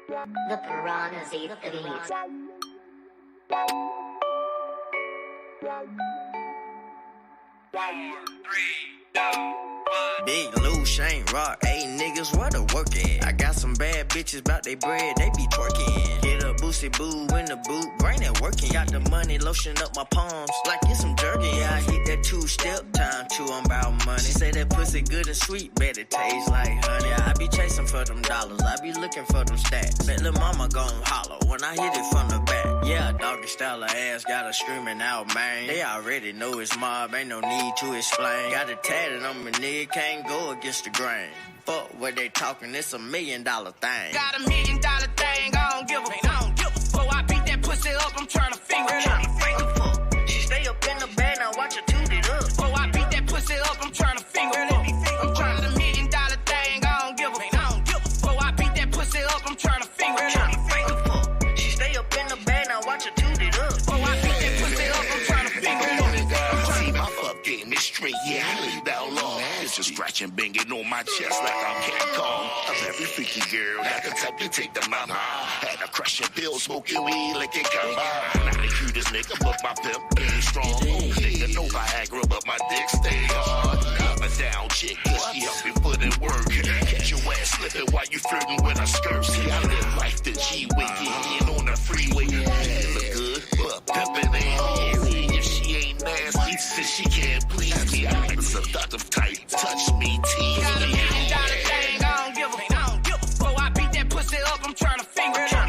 The piranhas eat the beat. Big Lou, Shane Rock, 8 niggas, where the work at? I got some bad bitches bout they bread, they be twerking. Get a boosty boo in the boot, brain at working. Got the money, lotion up my palms, like it's some jerky. Yeah, I hit that 2-step, time to I'm about money. She say that pussy good and sweet, bet it tastes like honey. I be chasing for them dollars, I be looking for them stacks. Bet lil' mama gon' holler when I hit it from the back. Yeah, doggy style of ass, got her screaming out, man. They already know it's mob, ain't no need to explain. Got it tatted on my nigga, can't go against the grain. Fuck what they talking, it's $1 million thing. Got $1 million thing, I don't give a fuck. Before I beat that pussy up, I'm tryna finger it up. She stay up in the bed, now watch her toot it up. Before I beat that pussy up, I'm tryna finger it up. I'm tryna $1 million thing, I don't give a fuck. Before I beat that pussy up, I'm tryna finger it up. She stay up in the bed, now watch her toot it up. Before I beat that pussy up, I'm tryna finger it up. See my fuck game is straight, yeah, I lay down long. It's a scratching, banging on my chest like I'm King Kong. A very freaky girl, that the type to take the mama. Had a crushing pill, smoking weed like a combine. Not the cutest nigga, but my pimp game strong. Nigga know Viagra, but my dick stay hard. I'm a down chick, cause she help me put in work. Catch your ass slipping while you flirting with her skirt. See, I live like the G-Way, getting on the freeway. She look good, but pimpin' ain't easy. If she ain't nasty, since she can't please me, I like the seductive type. Touch me, tease Got $1 me. million thing, I don't give a fuck. Before I beat that pussy up, I'm tryna finger it up.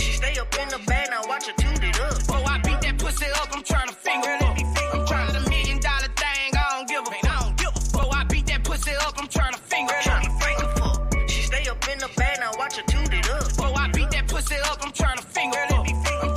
She stay up in the bed, now watch her toot it up. Before I beat that pussy up, I'm tryna finger it up. I'm tryna $1 million thing, I don't give a fuck. Before I beat that pussy up, I'm tryna finger it up. She stay up in the bed, now watch her toot it up. Before I beat that pussy up, I'm tryna finger it up.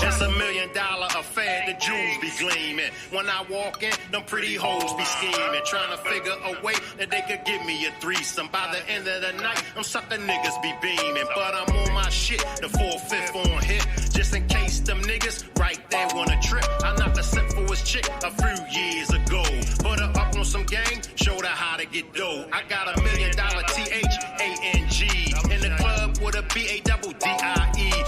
It's $1 million affair, the jewels be gleaming. When I walk in, them pretty hoes be scheming, trying to figure a way that they could give me a threesome. By the end of the night, them sucker niggas be beaming, but I'm on my shit, the 4/5 on hit, just in case them niggas right there wanna trip. I knocked a sip for his chick a few years ago, put her up on some game, showed her how to get dough. I got $1 million THANG in the club with a BADDIE.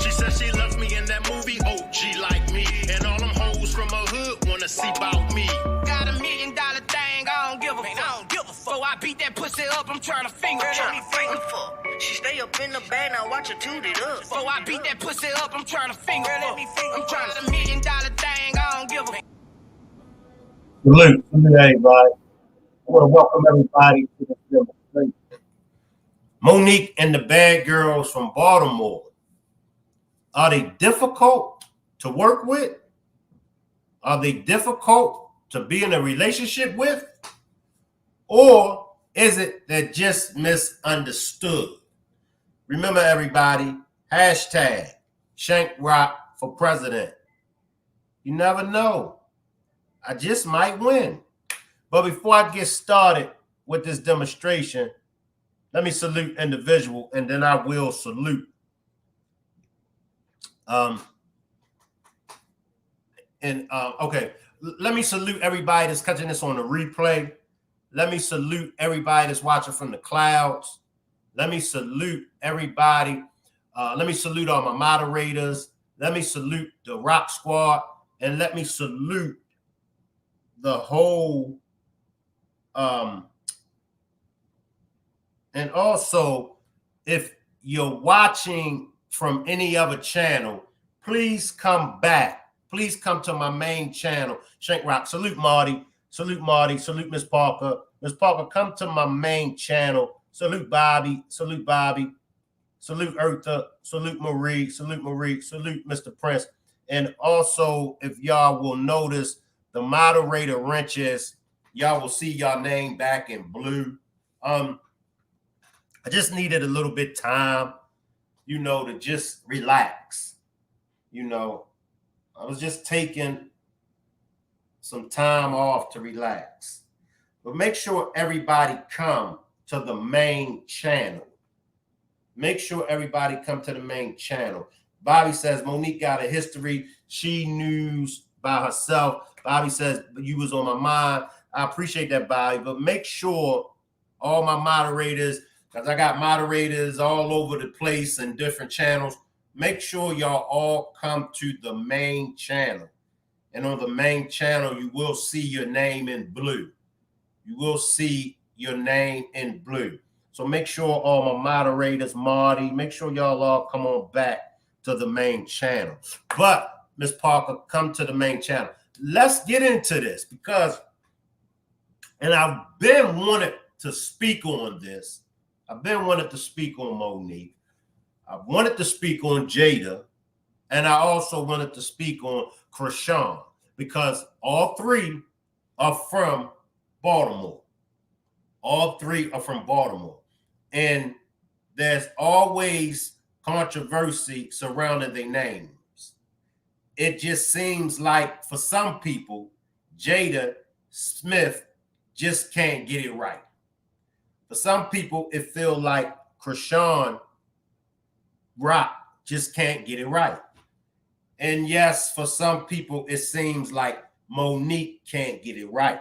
She said she loves me in that movie OG like me, and all them hoes from her hood wanna see about me. Got $1 million thing, I don't give a fuck. Before I beat that pussy up, I'm tryna finger it up. She stay up in the bed, now watch her toot it up. Before I beat that pussy up, I'm tryna finger it up. I'm tryna $1 million thing, I don't give a fuck. Salute everybody. I want to welcome everybody to the demonstration. Monique and the bad girls from Baltimore. Are they difficult to work with? Are they difficult to be in a relationship with? Or is it they're just misunderstood? Remember, everybody, hashtag Shank Rock for president. You never know. I just might win. But before I get started with this demonstration, let me salute individual, and then I will salute. Okay, let me salute everybody that's catching this on the replay. Let me salute everybody that's watching from the clouds. Let me salute everybody. Let me salute all my moderators. Let me salute the Rock Squad, and let me salute the whole. And also, if you're watching from any other channel, please come back. Please come to my main channel, Shank Rock. Salute Marty. Salute Marty. Salute Miss Parker. Miss Parker, come to my main channel. Salute Bobby. Salute Bobby. Salute Eartha. Salute Marie. Salute Marie. Salute Mr. Prince. And also, if y'all will notice, the moderator wrenches, y'all will see y'all name back in blue. I just needed a little bit time, to just relax. I was just taking some time off to relax. But make sure everybody come to the main channel. Make sure everybody come to the main channel. Bobby says Monique got a history. She knew by herself. Bobby says you was on my mind. I appreciate that, Bobby. But make sure all my moderators, because I got moderators all over the place and different channels. Make sure y'all all come to the main channel. And on the main channel, you will see your name in blue. You will see your name in blue. So make sure all my moderators, Marty, make sure y'all all come on back to the main channel. But, Miss Parker, come to the main channel. Let's get into this because, and I've been wanted to speak on this. I've been wanted to speak on Monique. I wanted to speak on Jada. And I also wanted to speak on Krishan because all three are from Baltimore. All three are from Baltimore. And there's always controversy surrounding their names. It just seems like for some people, Jada Smith just can't get it right. For some people, it feels like Krishan Rock just can't get it right. And yes, for some people, it seems like Monique can't get it right.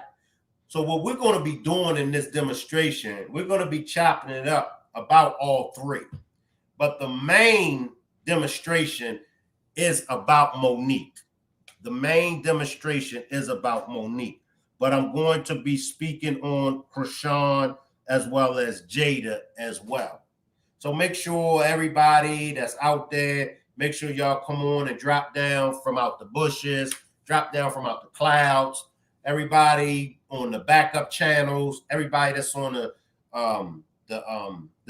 So what we're going to be doing in this demonstration, we're going to be chopping it up about all three. But the main demonstration is about Monique. The main demonstration is about Monique. But I'm going to be speaking on Krishan as well as Jada as well. So make sure everybody that's out there, make sure y'all come on and drop down from out the bushes, drop down from out the clouds. Everybody on the backup channels, everybody that's on the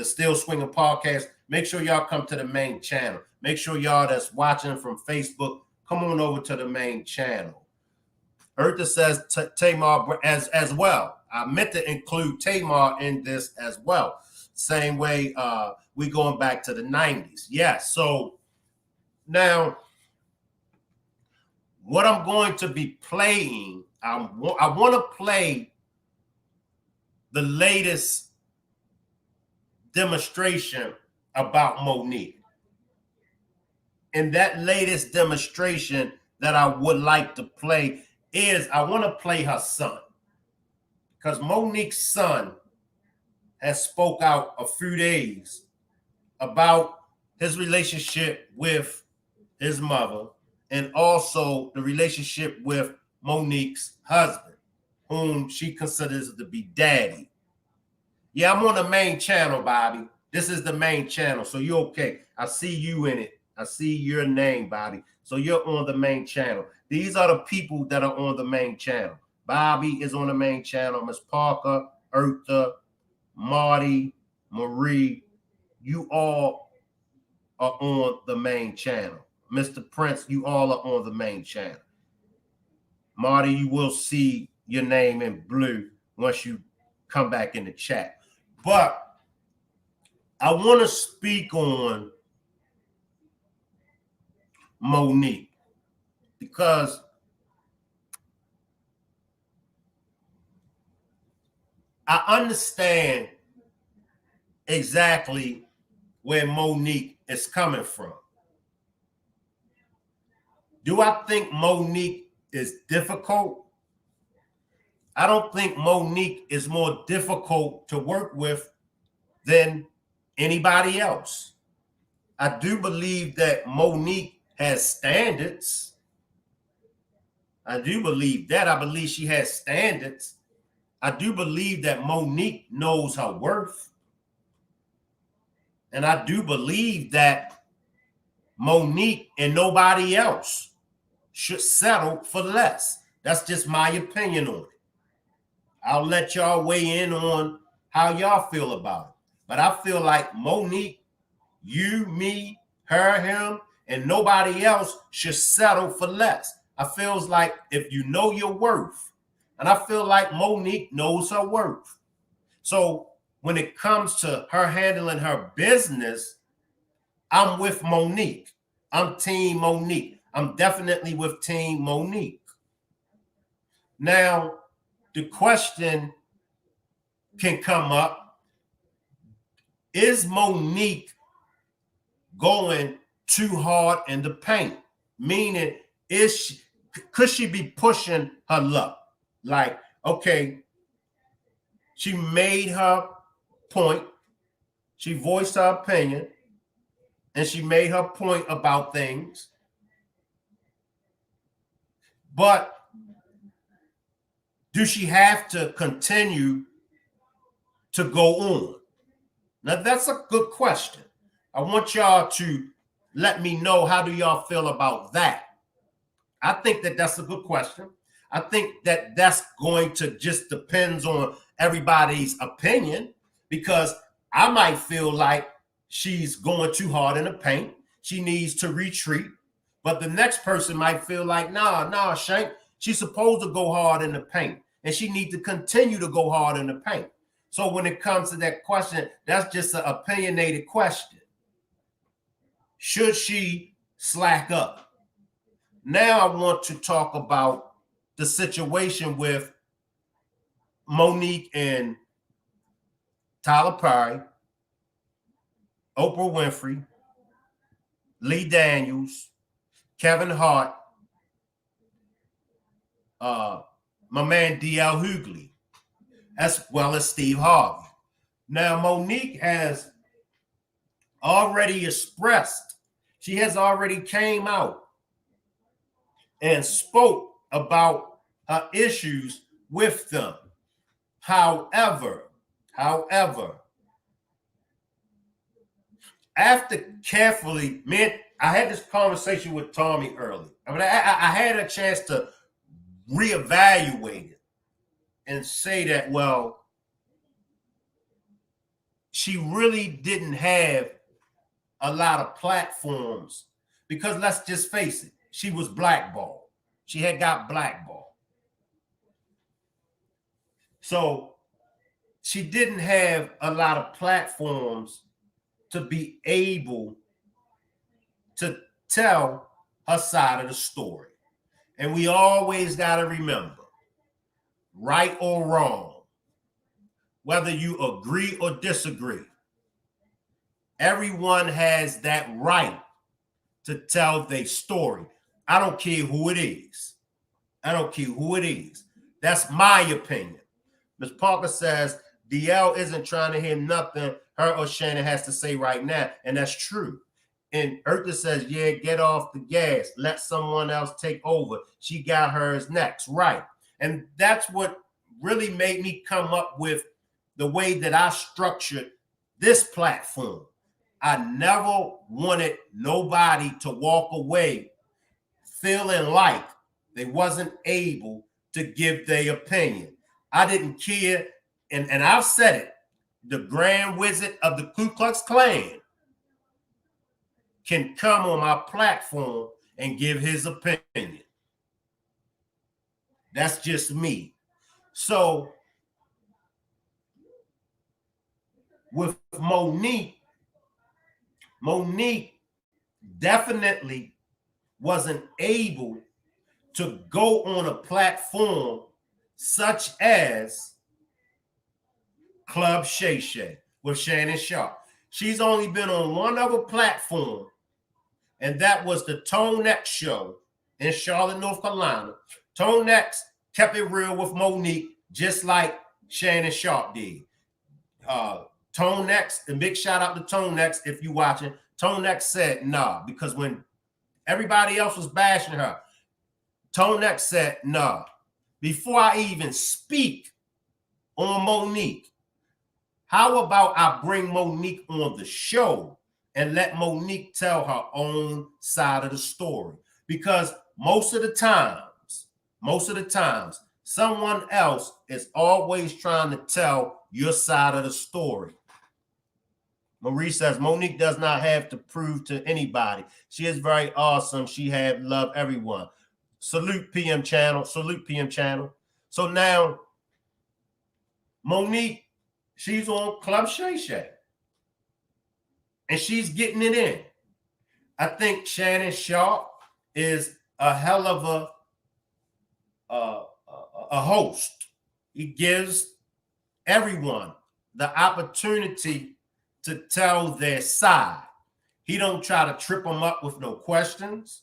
Still Swinging podcast, make sure y'all come to the main channel. Make sure y'all that's watching from Facebook, come on over to the main channel. Eartha says Tamar as well. I meant to include Tamar in this as well. Same way we going back to the 90s. Yeah, so now what I'm going to be playing, I want to play the latest demonstration about Monique. And that latest demonstration that I would like to play is I want to play her son. Because Monique's son has spoke out a few days about his relationship with his mother and also the relationship with Monique's husband, whom she considers to be daddy. Yeah, I'm on the main channel, Bobby. This is the main channel, so you're okay. I see you in it. I see your name, Bobby. So you're on the main channel. These are the people that are on the main channel. Bobby is on the main channel. Miss Parker, Eartha, Marty, Marie, you all are on the main channel. Mr. Prince, you all are on the main channel. Marty, you will see your name in blue once you come back in the chat. But I want to speak on Monique because I understand exactly where Monique is coming from. Do I think Monique is difficult? I don't think Monique is more difficult to work with than anybody else. I do believe that Monique has standards. I do believe that. I believe she has standards. I do believe that Monique knows her worth. And I do believe that Monique and nobody else should settle for less. That's just my opinion on it. I'll let y'all weigh in on how y'all feel about it. But I feel like Monique, you, me, her, him, and nobody else should settle for less. I feels like if you know your worth, and I feel like Monique knows her worth. So when it comes to her handling her business, I'm with Monique. I'm Team Monique. I'm definitely with Team Monique. Now, the question can come up, is Monique going too hard in the paint? Meaning, could she be pushing her luck? Like, okay, she made her point. She voiced her opinion and she made her point about things. But do she have to continue to go on? Now, that's a good question. I want y'all to let me know, how do y'all feel about that? I think that that's a good question. I think that that's going to just depends on everybody's opinion, because I might feel like she's going too hard in the paint. She needs to retreat. But the next person might feel like, nah, Shank, she's supposed to go hard in the paint, and she needs to continue to go hard in the paint. So when it comes to that question, that's just an opinionated question. Should she slack up? Now I want to talk about the situation with Monique and Tyler Perry, Oprah Winfrey, Lee Daniels, Kevin Hart, my man D.L. Hughley, as well as Steve Harvey. Now, Monique has already expressed, she has already came out and spoke about her issues with them. However, after carefully, man, I had this conversation with Tommy early. I mean, I had a chance to reevaluate it and say that, well, she really didn't have a lot of platforms, because let's just face it, she was blackballed. She had got blackballed. So she didn't have a lot of platforms to be able to tell her side of the story. And we always got to remember, right or wrong, whether you agree or disagree, everyone has that right to tell their story. I don't care who it is. I don't care who it is. That's my opinion. Ms. Parker says DL isn't trying to hear nothing her or Shannon has to say right now. And that's true. And Eartha says, yeah, get off the gas. Let someone else take over. She got hers next. Right. And that's what really made me come up with the way that I structured this platform. I never wanted nobody to walk away feeling like they wasn't able to give their opinion. I didn't care. And I've said it. The Grand Wizard of the Ku Klux Klan can come on my platform and give his opinion. That's just me. So with Monique definitely wasn't able to go on a platform such as Club Shay Shay with Shannon Sharp. She's only been on one other platform, and that was the Tone X show in Charlotte, North Carolina. Tone X kept it real with Monique, just like Shannon Sharp did. Tone X, and big shout out to Tone X if you're watching. Tone X said nah, because when everybody else was bashing her, Tone X said nah. Before I even speak on Monique, how about I bring Monique on the show and let Monique tell her own side of the story? Because most of the times, someone else is always trying to tell your side of the story. Marie says, Monique does not have to prove to anybody. She is very awesome. She had love everyone. Salute PM channel. Salute PM channel. So now, Monique, she's on Club Shay Shay. And she's getting it in. I think Shannon Sharp is a hell of a host. He gives everyone the opportunity to tell their side. He don't try to trip them up with no questions.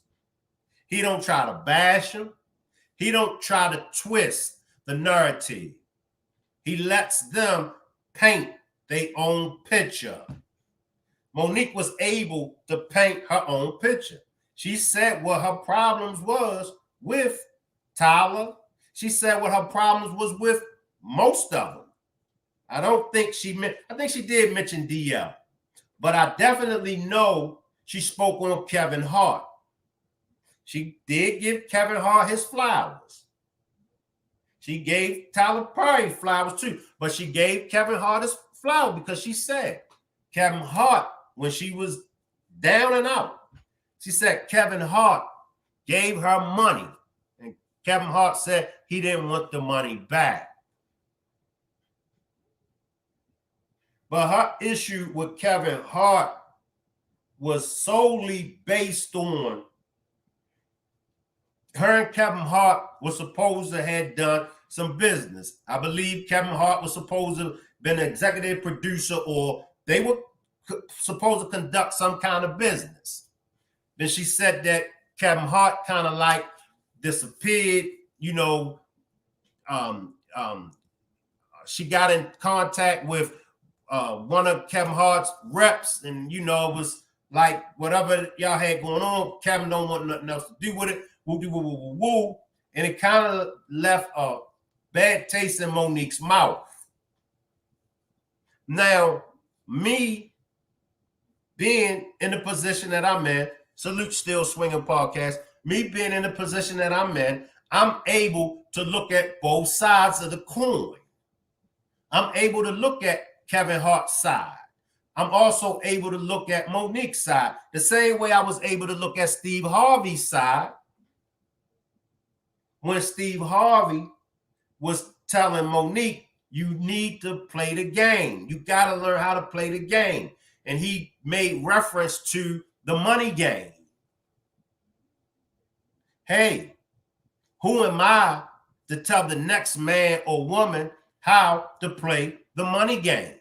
He don't try to bash them. He don't try to twist the narrative. He lets them paint their own picture. Monique was able to paint her own picture. She said what her problems was with Tyler. She said what her problems was with most of them. I don't think I think she did mention DL, but I definitely know she spoke on Kevin Hart. She did give Kevin Hart his flowers. She gave Tyler Perry flowers too, but she gave Kevin Hart his flowers because she said Kevin Hart, when she was down and out, she said Kevin Hart gave her money, and Kevin Hart said he didn't want the money back. But her issue with Kevin Hart was solely based on her and Kevin Hart was supposed to have done some business. I believe Kevin Hart was supposed to have been an executive producer, or they were supposed to conduct some kind of business. Then she said that Kevin Hart kind of like disappeared, you know. She got in contact with one of Kevin Hart's reps, and you know, it was like whatever y'all had going on, Kevin don't want nothing else to do with it. Woo, woo, woo, woo, woo. And it kind of left a bad taste in Monique's mouth. Now, me being in the position that I'm in, salute Still Swinging Podcast, me being in the position that I'm in, I'm able to look at both sides of the coin. I'm able to look at Kevin Hart's side. I'm also able to look at Monique's side, the same way I was able to look at Steve Harvey's side when Steve Harvey was telling Monique, you need to play the game. You got to learn how to play the game. And he made reference to the money game. Hey, who am I to tell the next man or woman how to play the money game?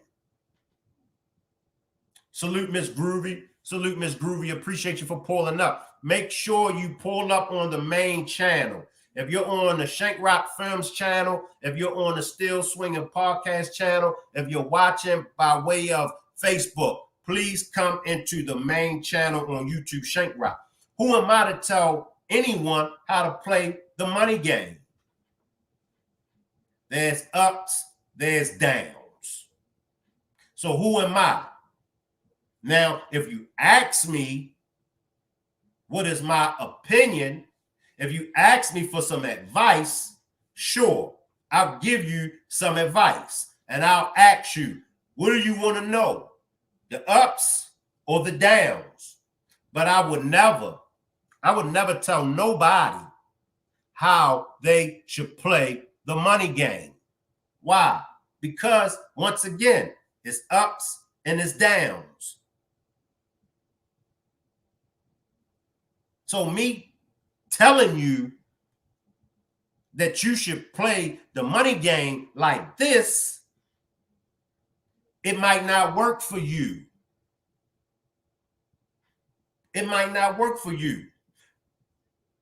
Salute Miss Groovy. Salute Miss Groovy. Appreciate you for pulling up. Make sure you pull up on the main channel. If you're on the Shank Rock Films channel, if you're on the Still Swinging Podcast channel, if you're watching by way of Facebook, please come into the main channel on YouTube, Shank Rock. Who am I to tell anyone how to play the money game? There's ups, there's downs. So who am I? Now, if you ask me what is my opinion, if you ask me for some advice, sure, I'll give you some advice. And I'll ask you, what do you want to know? The ups or the downs? But I would never tell nobody how they should play the money game. Why? Because once again, it's ups and it's downs. So me telling you that you should play the money game like this, it might not work for you. It might not work for you.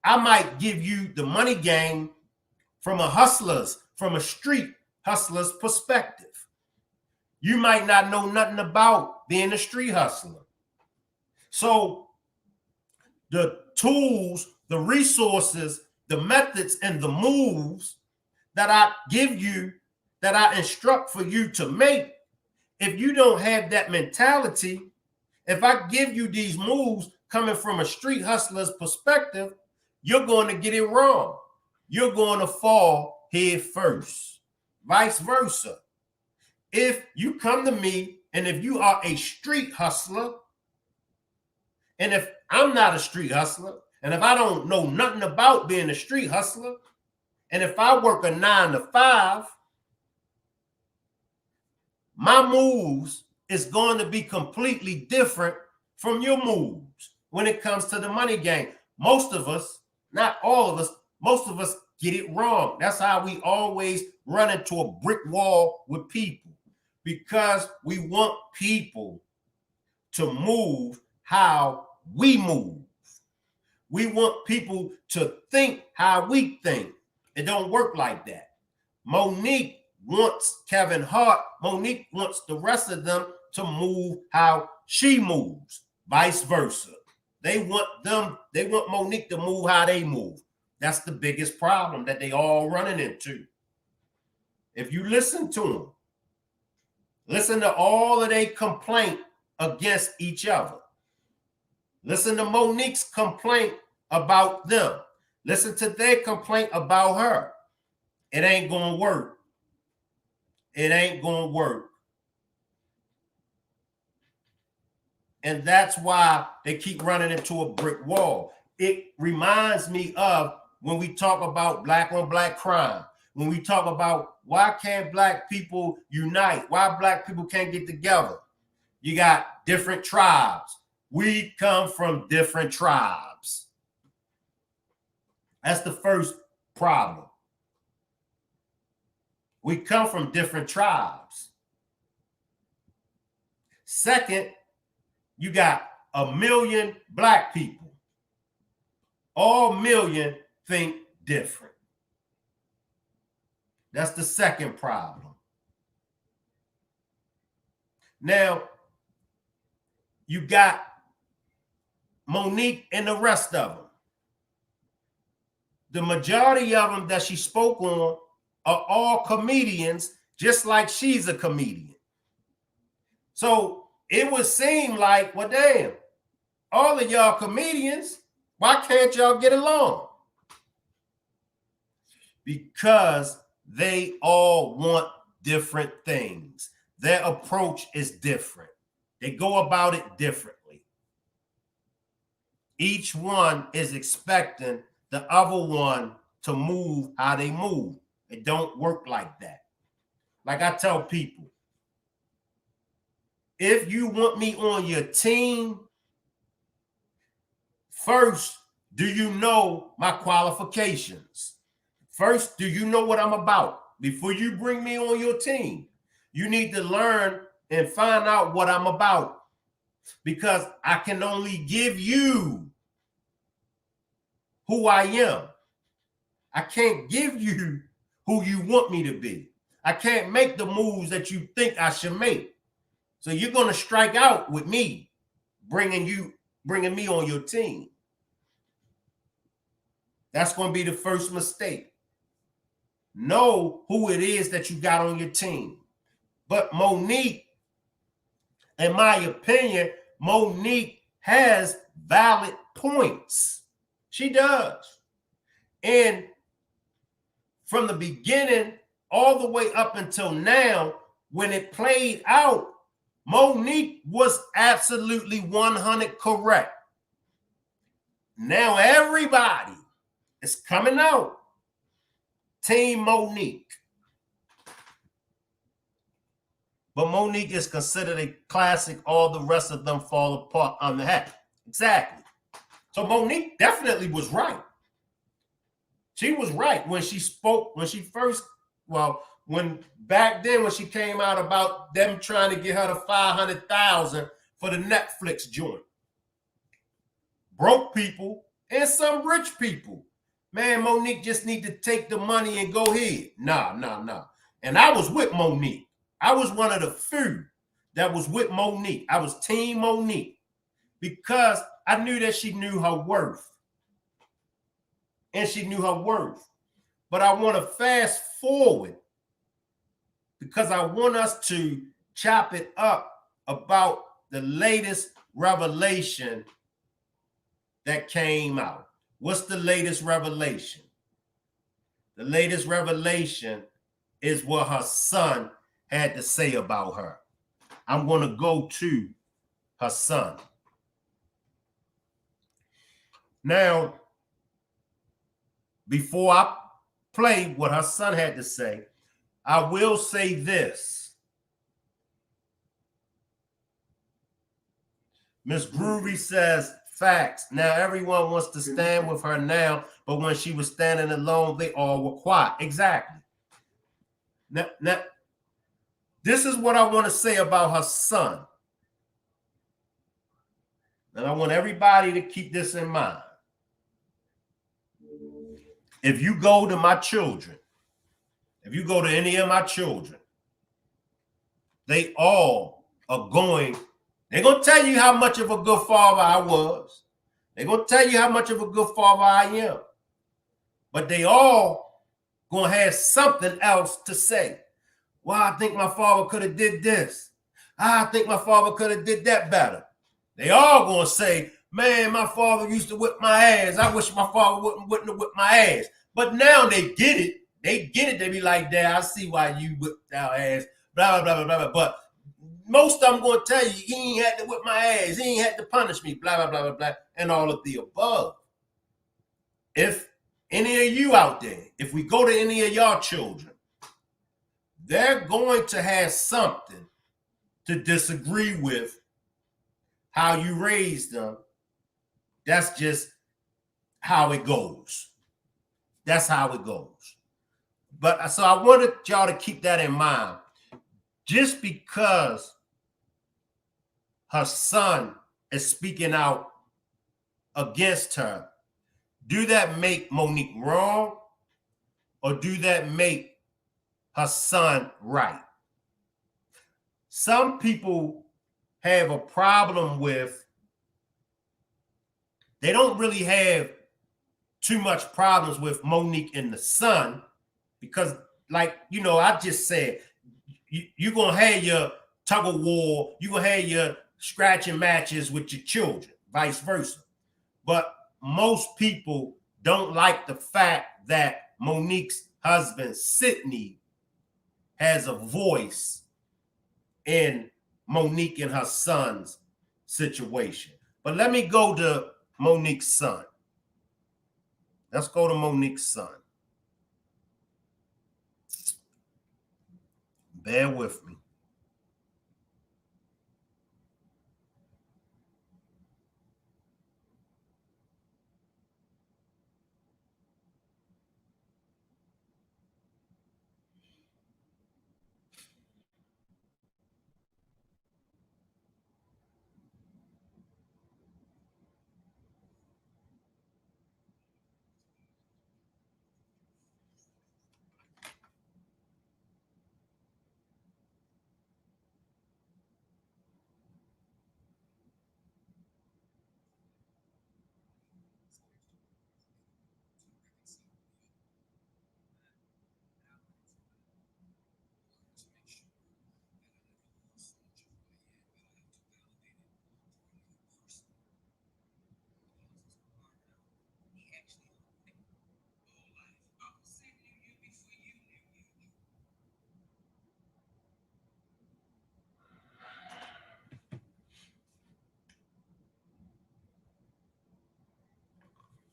I might give you the money game from a street hustler's perspective. You might not know nothing about being a street hustler. So the tools, the resources, the methods, and the moves that I give you, that I instruct for you to make, if you don't have that mentality, if I give you these moves coming from a street hustler's perspective, you're going to get it wrong. You're going to fall head first. Vice versa. If you come to me and if you are a street hustler, and if I'm not a street hustler, and if I don't know nothing about being a street hustler, and if I work a 9 to 5, my moves is going to be completely different from your moves when it comes to the money game. Most of us, not all of us, most of us get it wrong. That's how we always run into a brick wall with people, because we want people to move how we move. We want people to think how we think. It don't work like that. Monique wants Kevin Hart. Monique wants the rest of them to move how she moves, vice versa. They want Monique to move how they move. That's the biggest problem that they all running into. If you listen to them, listen to all of their complaint against each other. Listen to Monique's complaint about them. Listen to their complaint about her. It ain't gonna work. It ain't gonna work. And that's why they keep running into a brick wall. It reminds me of when we talk about black on black crime, when we talk about why can't black people unite, why black people can't get together. You got different tribes. We come from different tribes. That's the first problem. We come from different tribes. Second, you got 1 million black people. All million think different. That's the second problem. Now, you got Monique and the rest of them. The majority of them that she spoke on are all comedians, just like she's a comedian. So it would seem like, well, damn, all of y'all comedians, why can't y'all get along? Because they all want different things. Their approach is different. They go about it differently. Each one is expecting the other one to move how they move. It don't work like that. Like I tell people, if you want me on your team, first, do you know my qualifications? First, do you know what I'm about? Before you bring me on your team, you need to learn and find out what I'm about, because I can only give you who I am. I can't give you who you want me to be. I can't make the moves that you think I should make. So you're going to strike out with me, bringing me on your team. That's going to be the first mistake. Know who it is that you got on your team. But Monique, in my opinion, Monique has valid points. She does. And from the beginning all the way up until now, when it played out, Monique was absolutely 100 correct. Now everybody is coming out Team Monique. But Monique is considered a classic. All the rest of them fall apart on the hat. Exactly. So Monique definitely was right. She was right when she spoke, when she first, when back then when she came out about them trying to get her to $500,000 for the Netflix joint. Broke people and some rich people. Man, Monique just need to take the money and go ahead. Nah. And I was with Monique. I was one of the few that was with Monique. I was Team Monique because I knew that she knew her worth. And she knew her worth. But I want to fast forward because I want us to chop it up about the latest revelation that came out. What's the latest revelation? The latest revelation is what her son had to say about her. I'm going to go to her son. Now, before I play what her son had to say, I will say this. Miss Groovy says, facts. Now everyone wants to stand with her now, but when she was standing alone, they all were quiet. Exactly. Now, this is what I want to say about her son. And I want everybody to keep this in mind. If you go to my children, if you go to any of my children, they all are going, they're going to tell you how much of a good father I was. They're going to tell you how much of a good father I am. But they all going to have something else to say. Well, I think my father could have did this. I think my father could have did that better. They all going to say, man, my father used to whip my ass. I wish my father wouldn't have whipped my ass. But now they get it. They get it. They be like, Dad, I see why you whipped our ass. Blah, blah, blah, blah, blah. But most of them going to tell you, he ain't had to whip my ass. He ain't had to punish me. Blah, blah, blah, blah, blah. And all of the above. If any of you out there, if we go to any of y'all children, they're going to have something to disagree with how you raised them. That's just how it goes. That's how it goes. But so I wanted y'all to keep that in mind. Just because her son is speaking out against her, do that make Monique wrong, or do that make her son right? Some people have a problem with, they don't really have too much problems with Monique and the son, because like, you know, I just said, you're going to have your tug of war, you're going to have your scratching matches with your children, vice versa. But most people don't like the fact that Monique's husband, Sydney, has a voice in Monique and her son's situation. But let me go to Monique's son. Let's go to Monique's son. Bear with me.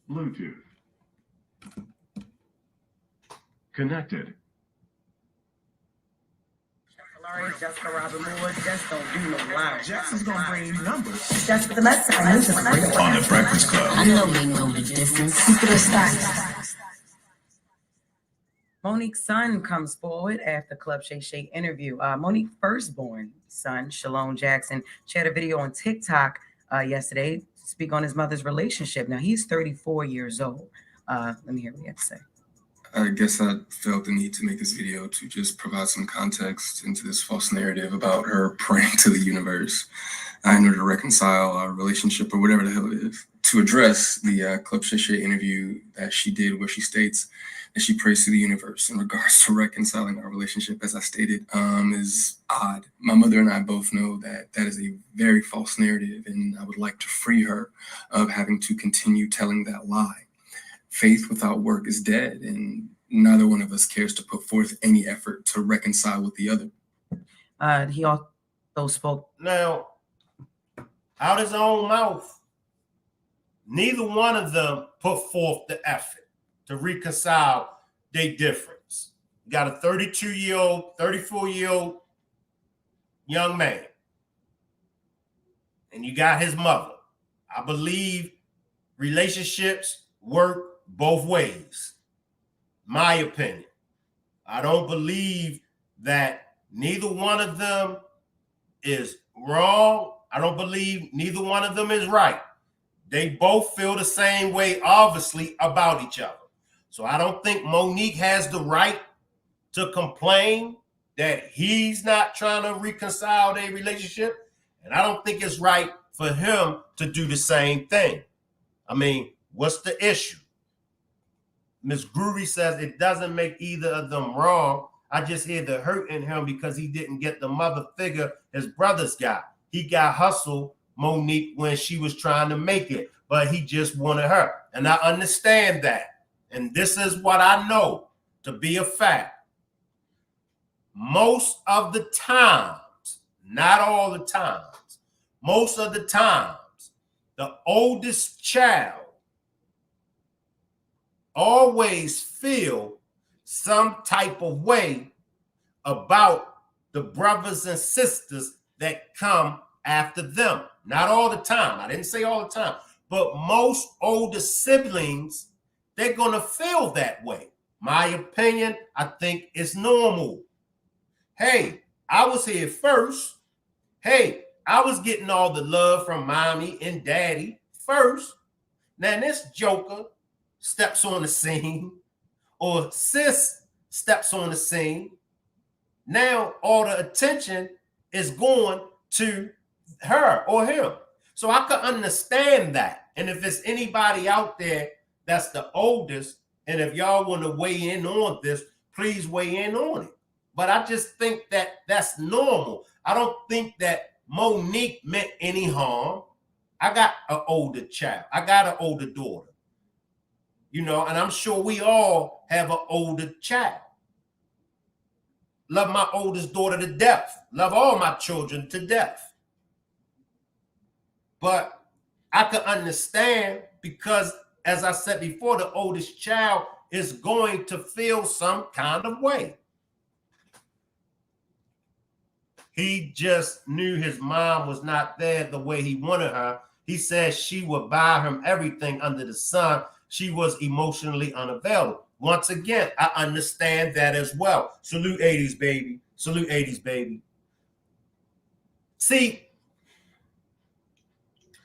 Bluetooth. Connected. Jessica Robin Moore, just don't do no lie. Jackson's gonna bring you numbers. That's the message. On the Breakfast Club. I know they know the difference. Monique's son comes forward after Club Shay Shay interview. Monique's firstborn son, Shalom Jackson, shared a video on TikTok yesterday to speak on his mother's relationship. Now, he's 34 years old. Let me hear what he had to say. I guess I felt the need to make this video to just provide some context into this false narrative about her praying to the universe in order to reconcile our relationship, or whatever the hell it is. To address the Club Shay Shay interview that she did, where she states that she prays to the universe in regards to reconciling our relationship, as I stated, is odd. My mother and I both know that that is a very false narrative, and I would like to free her of having to continue telling that lie. Faith without work is dead, and neither one of us cares to put forth any effort to reconcile with the other. He also spoke. Now, out his own mouth, neither one of them put forth the effort to reconcile their difference. You got a 32-year-old, 34-year-old young man, and you got his mother. I believe relationships work both ways. My opinion. I don't believe that neither one of them is wrong. I don't believe neither one of them is right. They both feel the same way, obviously, about each other. So I don't think Monique has the right to complain that he's not trying to reconcile their relationship, and I don't think it's right for him to do the same thing. I mean, what's the issue? Miss Groovy says it doesn't make either of them wrong. I just hear the hurt in him because he didn't get the mother figure his brothers got. He got hustled, Monique, when she was trying to make it, but he just wanted her. And I understand that. And this is what I know to be a fact. Most of the times, not all the times, most of the times, the oldest child always feel some type of way about the brothers and sisters that come after them. Not all the time. I didn't say all the time. But most older siblings, they're going to feel that way. My opinion, I think it's normal. Hey, I was here first. Hey, I was getting all the love from mommy and daddy first. Now this joker steps on the scene, or sis steps on the scene. Now all the attention is going to her or him. So I can understand that. And if it's anybody out there that's the oldest, and if y'all want to weigh in on this, please weigh in on it. But I just think that that's normal. I don't think that Monique meant any harm. I got an older child. I got an older daughter. You know, and I'm sure we all have an older child. Love my oldest daughter to death. Love all my children to death. But I can understand because, as I said before, the oldest child is going to feel some kind of way. He just knew his mom was not there the way he wanted her. He said she would buy him everything under the sun. She was emotionally unavailable. Once again, I understand that as well. Salute 80s, baby. Salute 80s, baby. See,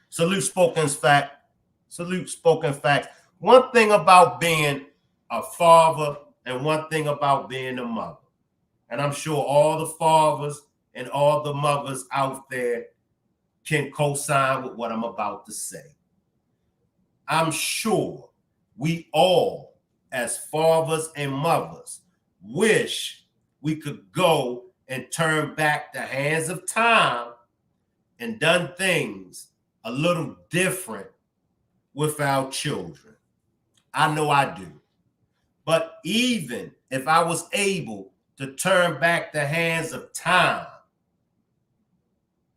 salute spoken fact. Salute spoken fact. One thing about being a father and one thing about being a mother. And I'm sure all the fathers and all the mothers out there can co-sign with what I'm about to say. I'm sure we all, as fathers and mothers, wish we could go and turn back the hands of time and done things a little different with our children. I know I do. But even if I was able to turn back the hands of time,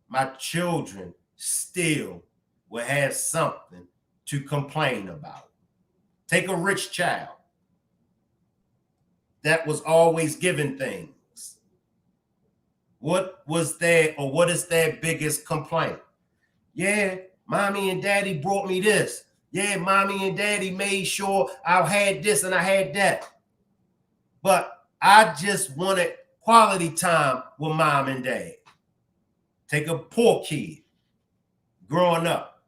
my children still will have something to complain about. Take a rich child that was always given things. What was their, or what is their biggest complaint? Yeah, mommy and daddy brought me this. Yeah, mommy and daddy made sure I had this and I had that. But I just wanted quality time with mom and dad. Take a poor kid growing up.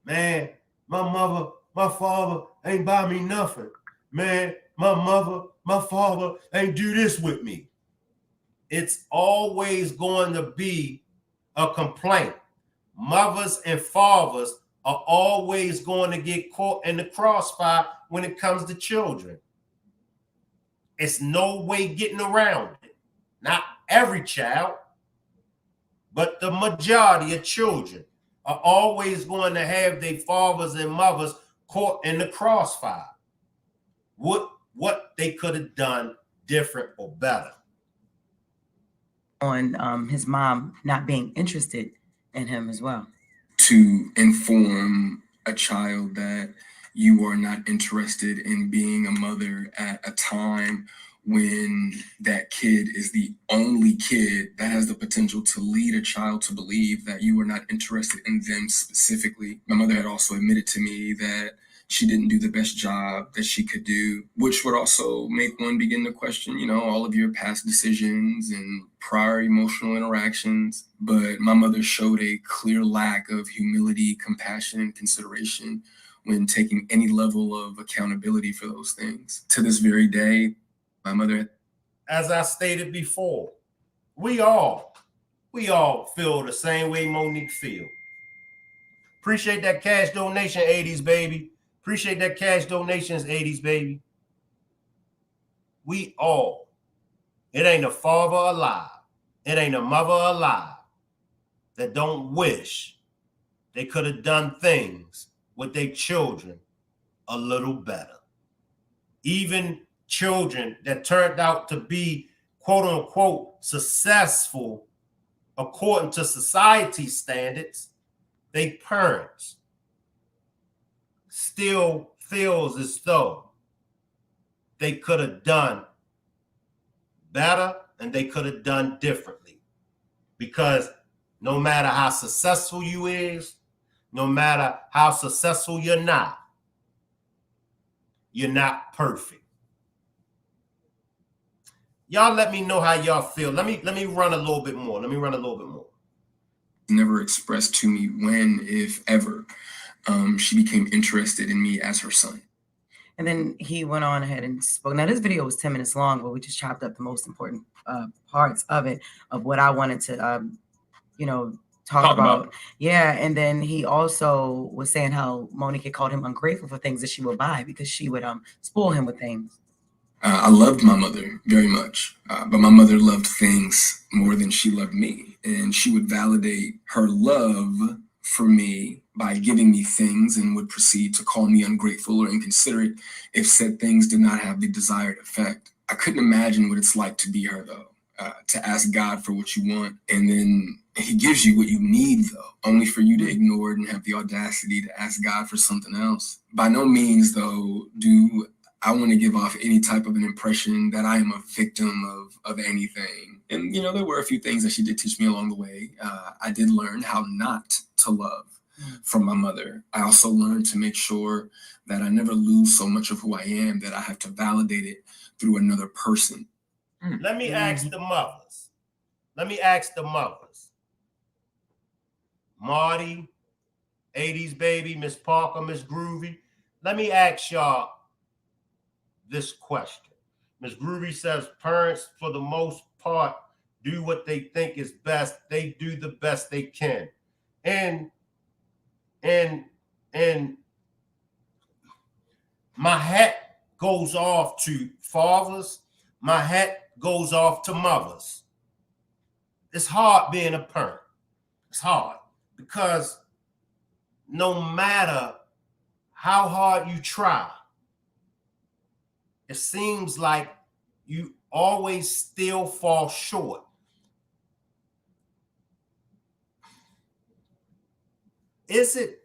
Man, my mother, my father ain't buy me nothing. Man, my mother, my father ain't do this with me. It's always going to be a complaint. Mothers and fathers are always going to get caught in the crossfire when it comes to children. It's no way getting around it. Not every child, but the majority of children are always going to have their fathers and mothers caught in the crossfire. What they could have done different or better. On his mom not being interested in him as well. To inform a child that you are not interested in being a mother at a time when that kid is the only kid that has the potential to lead a child to believe that you are not interested in them specifically. My mother had also admitted to me that she didn't do the best job that she could do, which would also make one begin to question, all of your past decisions and prior emotional interactions. But my mother showed a clear lack of humility, compassion, and consideration when taking any level of accountability for those things. To this very day, my mother as I stated before, we all feel the same way Monique feel. Appreciate that cash donation, 80s baby. Appreciate that cash donations, 80s baby. We all. It ain't a father alive. It ain't a mother alive that don't wish they could have done things with their children a little better. Even children that turned out to be quote unquote successful according to society standards, they parents still feels as though they could have done better and they could have done differently. Because no matter how successful you is, no matter how successful you're not perfect. Y'all let me know how y'all feel. Let me run a little bit more. Never expressed to me when, if ever, she became interested in me as her son. And then he went on ahead and spoke. Now, this video was 10 minutes long, but we just chopped up the most important parts of it, of what I wanted to, talk about. Yeah. And then he also was saying how Monique had called him ungrateful for things that she would buy because she would spoil him with things. I loved my mother very much, but my mother loved things more than she loved me. And she would validate her love for me by giving me things and would proceed to call me ungrateful or inconsiderate if said things did not have the desired effect. I couldn't imagine what it's like to be her, though, to ask God for what you want, and then he gives you what you need, though, only for you to ignore it and have the audacity to ask God for something else. By no means, though, do I want to give off any type of an impression that I am a victim of anything. And, there were a few things that she did teach me along the way. I did learn how not to love from my mother. I also learned to make sure that I never lose so much of who I am that I have to validate it through another person. Let me ask the mothers. Marty, 80s baby, Miss Parker, Miss Groovy. Let me ask y'all this question. Miss Groovy says parents, for the most part, do what they think is best. They do the best they can. And my hat goes off to fathers. My hat goes off to mothers. It's hard being a parent. It's hard because no matter how hard you try, it seems like you always still fall short. Is it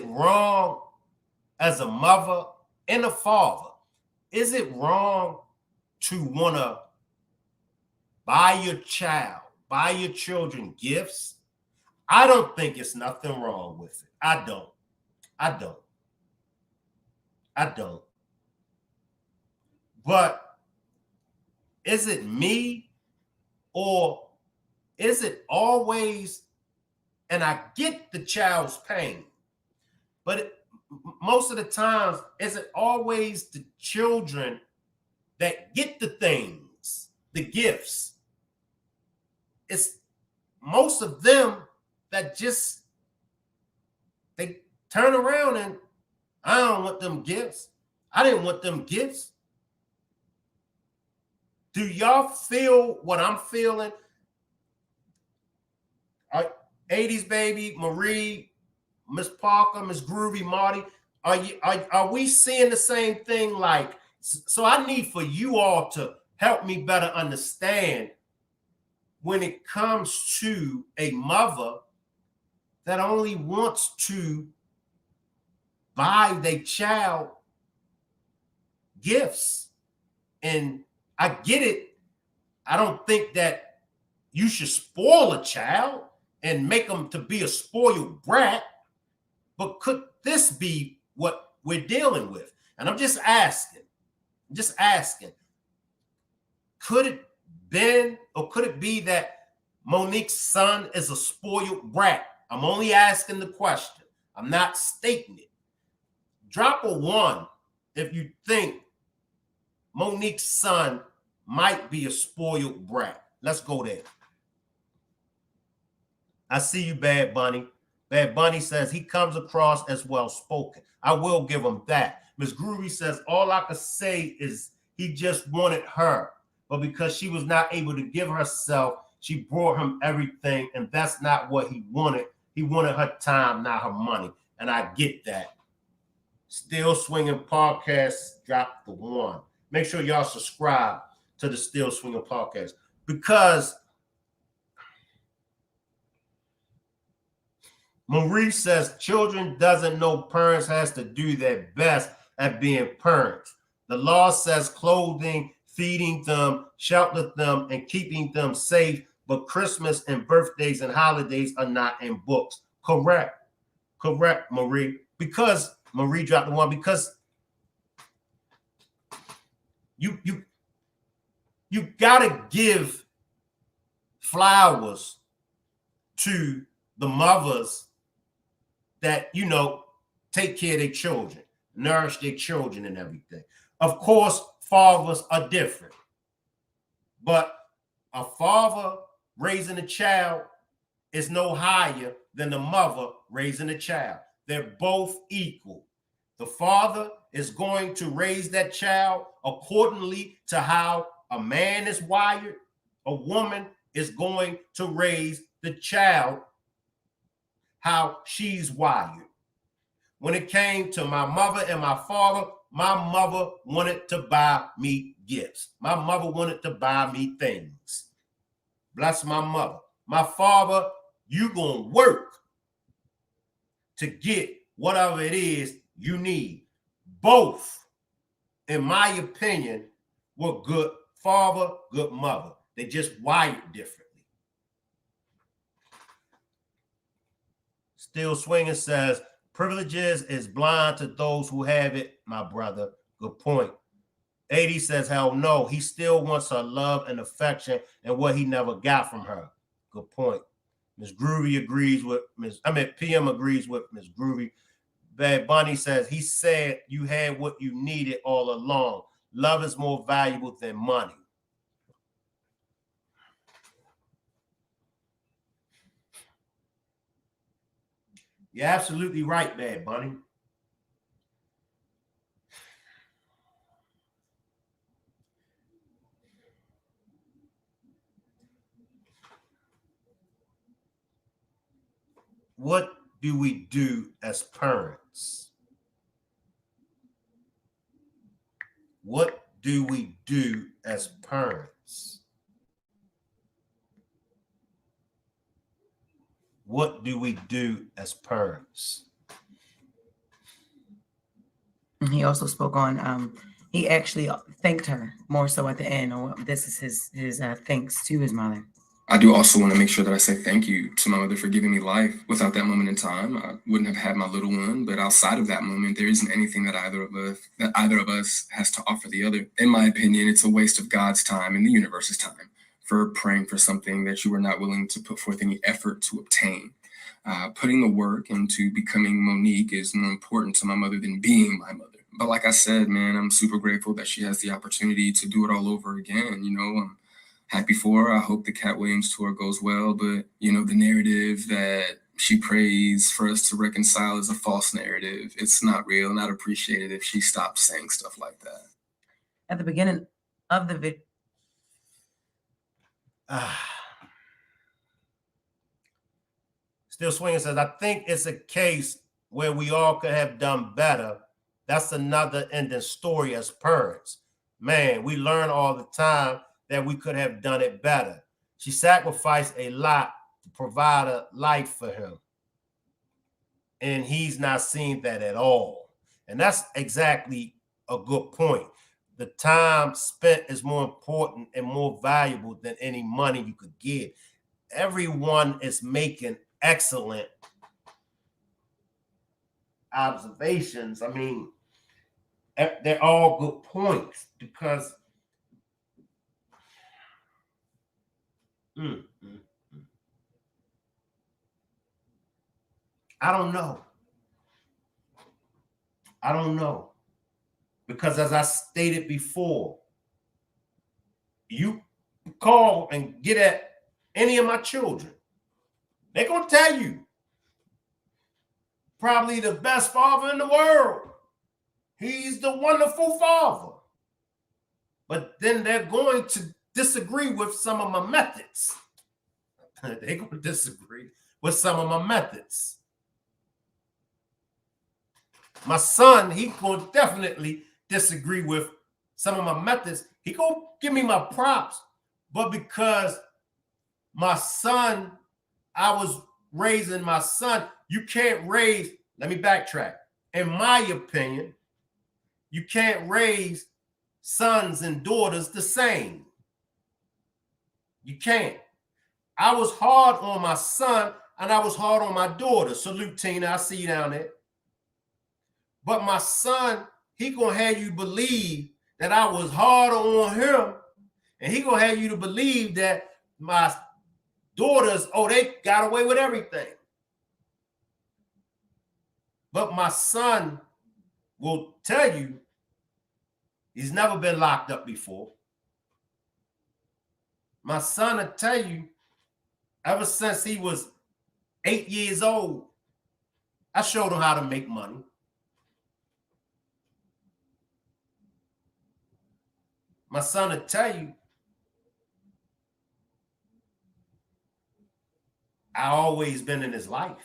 wrong as a mother and a father? Is it wrong to want to buy your children gifts? I don't think it's nothing wrong with it. I don't. But is it me, or is it always, and I get the child's pain, but most of the times, is it always the children that get the things, the gifts? It's most of them that just, they turn around and, I don't want them gifts. I didn't want them gifts. Do y'all feel what I'm feeling? 80s baby, Marie, Miss Parker, Miss Groovy, Marty, are we seeing the same thing? Like, so I need for you all to help me better understand when it comes to a mother that only wants to buy their child gifts. And I get it. I don't think that you should spoil a child and make them to be a spoiled brat. But could this be what we're dealing with? And I'm just asking. Could it been, or could it be that Monique's son is a spoiled brat? I'm only asking the question. I'm not stating it. Drop a 1 if you think Monique's son might be a spoiled brat. Let's go there. I see you, Bad Bunny. Bad Bunny says he comes across as well-spoken. I will give him that. Miss Groovy says, all I could say is he just wanted her. But because she was not able to give herself, she brought him everything, and that's not what he wanted. He wanted her time, not her money. And I get that. Still Swinging Podcast dropped the 1. Make sure y'all subscribe to the Still Swinging Podcast, because Marie says children doesn't know parents has to do their best at being parents. The law says clothing, feeding them, shelter them, and keeping them safe, but Christmas and birthdays and holidays are not in books. Correct. Correct, Marie. Because Marie dropped the 1, because you gotta give flowers to the mothers that, you know, take care of their children, nourish their children and everything. Of course, fathers are different, but a father raising a child is no higher than the mother raising a child. They're both equal. The father is going to raise that child accordingly to how a man is wired. A woman is going to raise the child how she's wired. When it came to my mother and my father, my mother wanted to buy me gifts. My mother wanted to buy me things. Bless my mother. My father, you gonna work to get whatever it is you need. Both, in my opinion, were good father, good mother. They just wired differently. Still Swinging says, privileges is blind to those who have it, my brother. Good point. 80 says, hell no. He still wants her love and affection and what he never got from her. Good point. Miss Groovy agrees with PM agrees with Miss Groovy. Bad Bunny says, he said you had what you needed all along. Love is more valuable than money. You're absolutely right, Bad Bunny. What do we do as parents? What do we do as parents? What do we do as parents? He also spoke on, he actually thanked her more so at the end. Or this is his thanks to his mother. I do also want to make sure that I say thank you to my mother for giving me life. Without that moment in time, I wouldn't have had my little one. But outside of that moment, there isn't anything that either of us has to offer the other. In my opinion, it's a waste of God's time and the universe's time for praying for something that you were not willing to put forth any effort to obtain. Putting the work into becoming Monique is more important to my mother than being my mother. But like I said, man, I'm super grateful that she has the opportunity to do it all over again. You know, I'm happy for her. I hope the Cat Williams tour goes well. But, you know, the narrative that she prays for us to reconcile is a false narrative. It's not real, and I'd appreciate it if she stopped saying stuff like that. At the beginning of the video. Still Swinging says, I think it's a case where we all could have done better. That's another ending story as parents. Man, we learn all the time that we could have done it better. She sacrificed a lot to provide a life for him. And he's not seeing that at all. And that's exactly a good point. The time spent is more important and more valuable than any money you could give. Everyone is making excellent observations. I mean, they're all good points because I don't know. Because as I stated before, You call and get at any of my children, they're going to tell you, probably the best father in the world. He's the wonderful father. But then they're going to disagree with some of my methods. They're going to disagree with some of my methods. My son, he going to definitely disagree with some of my methods. He going to give me my props. But because my son, I was raising my son, you can't raise, let me backtrack. In my opinion, you can't raise sons and daughters the same. You can't. I was hard on my son and I was hard on my daughter. Salute, Tina. I see you down there. But my son, he gonna have you believe that I was harder on him, and he gonna have you to believe that my daughters, oh, they got away with everything. But my son will tell you he's never been locked up before. My son will tell you, ever since he was 8 years old, I showed him how to make money. My son will tell you, I always been in his life.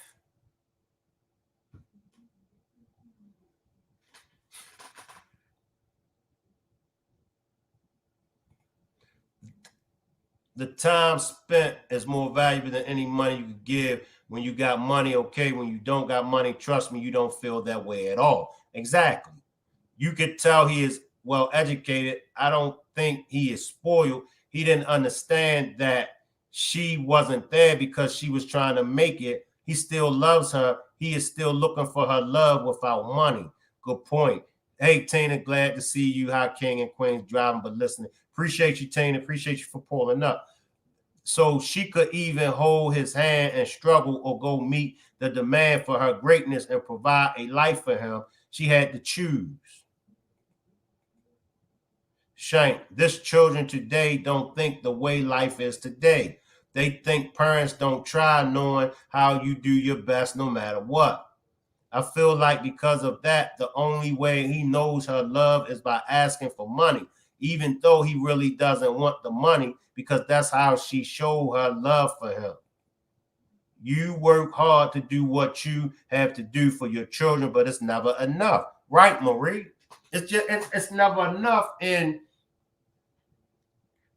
The time spent is more valuable than any money you could give. When you got money, okay. When you don't got money, trust me, you don't feel that way at all. Exactly. You could tell he is well educated. I don't think he is spoiled. He didn't understand that she wasn't there because she was trying to make it. He still loves her. He is still looking for her love without money. Good point. Hey, Tina, glad to see you. Hi, King and Queens, driving but listening. Appreciate you, Tina. Appreciate you for pulling up. So she could even hold his hand and struggle or go meet the demand for her greatness and provide a life for him. She had to choose. Shank, this children today don't think the way life is today. They think parents don't try, knowing how you do your best no matter what. I feel like because of that, the only way he knows her love is by asking for money, even though he really doesn't want the money, because that's how she showed her love for him. You work hard to do what you have to do for your children, but it's never enough. Right, Marie? It's never enough. And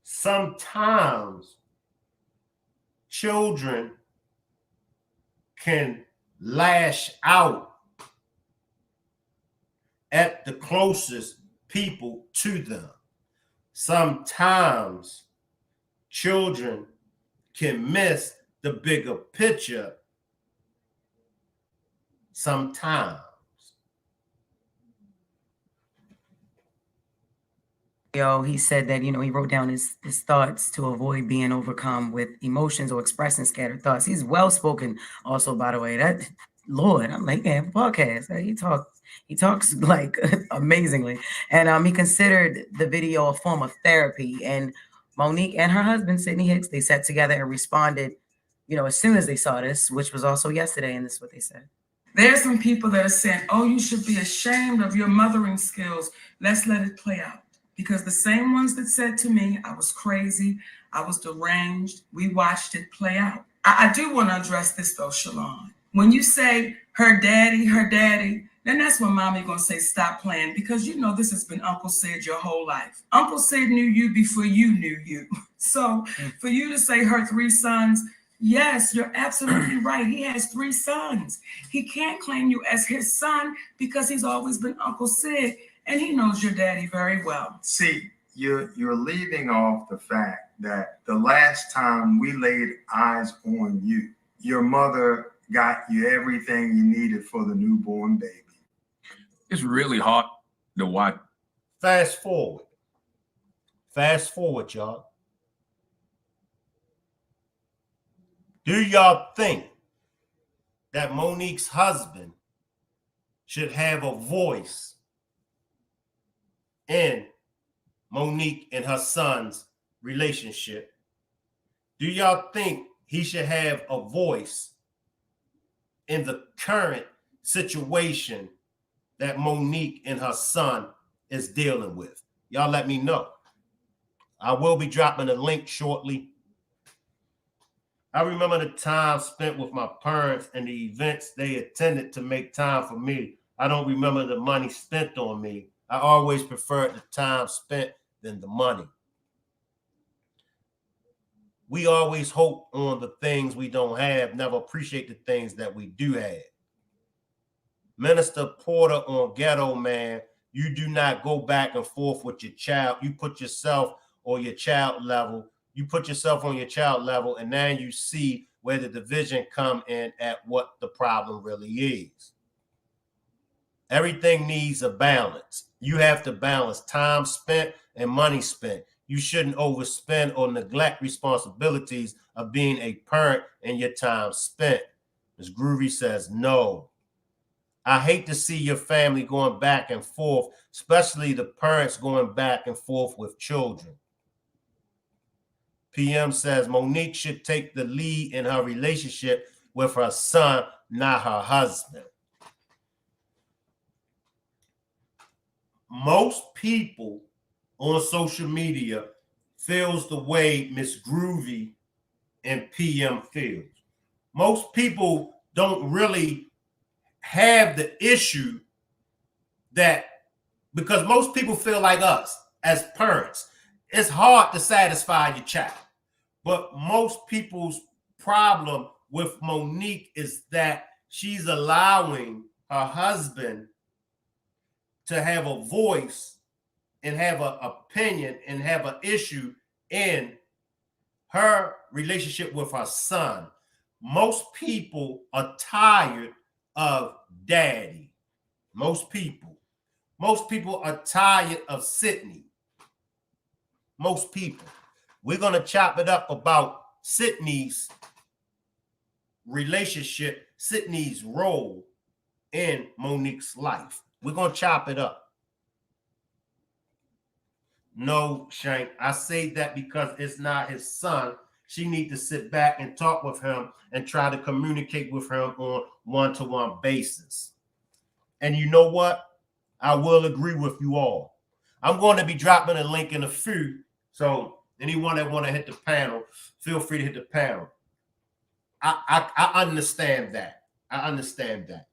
sometimes children can lash out at the closest people to them. Sometimes children can miss the bigger picture sometimes. He said that, he wrote down his thoughts to avoid being overcome with emotions or expressing scattered thoughts. He's well-spoken also, by the way. That, Lord, I'm like, yeah, podcast. He talks like amazingly. And he considered the video a form of therapy. And Monique and her husband, Sydney Hicks, they sat together and responded, as soon as they saw this, which was also yesterday, and this is what they said. There's some people that are saying, oh, you should be ashamed of your mothering skills. Let's let it play out. Because the same ones that said to me, I was crazy, I was deranged, we watched it play out. I do want to address this though, Shalon. When you say her daddy, then that's when mommy gonna say stop playing, because this has been Uncle Sid your whole life. Uncle Sid knew you before you knew you. So for you to say her 3 sons, yes, you're absolutely right. He has 3 sons. He can't claim you as his son because he's always been Uncle Sid. And he knows your daddy very well. See, you're leaving off the fact that the last time we laid eyes on you, your mother got you everything you needed for the newborn baby. It's really hard to watch. Fast forward, y'all. Do y'all think that Monique's husband should have a voice in Monique and her son's relationship, do y'all think he should have a voice in the current situation that Monique and her son is dealing with? Y'all let me know. I will be dropping a link shortly. I remember the time spent with my parents and the events they attended to make time for me. I don't remember the money spent on me. I always preferred the time spent than the money. We always hope on the things we don't have, never appreciate the things that we do have. Minister Porter on Ghetto Man, you do not go back and forth with your child. You put yourself on your child level. You put yourself on your child level, and now you see where the division come in at what the problem really is. Everything needs a balance. You have to balance time spent and money spent. You shouldn't overspend or neglect responsibilities of being a parent and your time spent. Ms. Groovy says no. I hate to see your family going back and forth, especially the parents going back and forth with children. PM says Monique should take the lead in her relationship with her son, not her husband. Most people on social media feels the way Miss Groovy and PM feels. Most people don't really have the issue that, because most people feel like us as parents, it's hard to satisfy your child. But most people's problem with Monique is that she's allowing her husband to have a voice and have an opinion and have an issue in her relationship with her son. Most people are tired of daddy. Most people are tired of Sydney. Most people. We're going to chop it up about Sydney's relationship, Sydney's role in Monique's life. We're going to chop it up. No, Shank, I say that because it's not his son. She needs to sit back and talk with him and try to communicate with him on one-to-one basis. And you know what? I will agree with you all. I'm going to be dropping a link in a few. So anyone that want to hit the panel, feel free to hit the panel. I understand that. I understand that.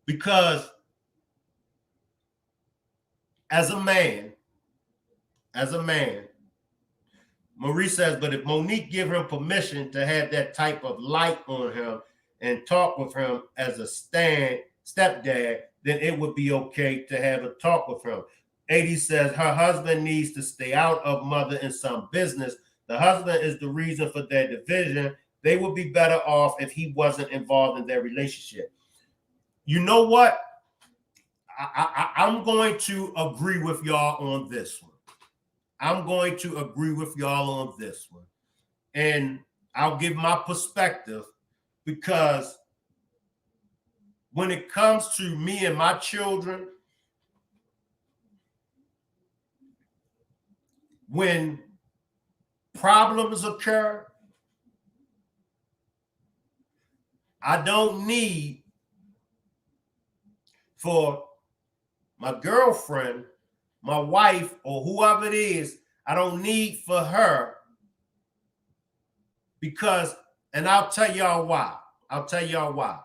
Because as a man, Marie says, but if Monique give him permission to have that type of light on him and talk with him as a stepdad, then it would be okay to have a talk with him. 80 says her husband needs to stay out of mother and son business. The husband is the reason for their division. They would be better off if he wasn't involved in their relationship. You know what? I'm going to agree with y'all on this one. I'm going to agree with y'all on this one. And I'll give my perspective, because when it comes to me and my children, when problems occur, I don't need for my girlfriend, my wife, or whoever it is, I don't need for her, because, and I'll tell y'all why. I'll tell y'all why.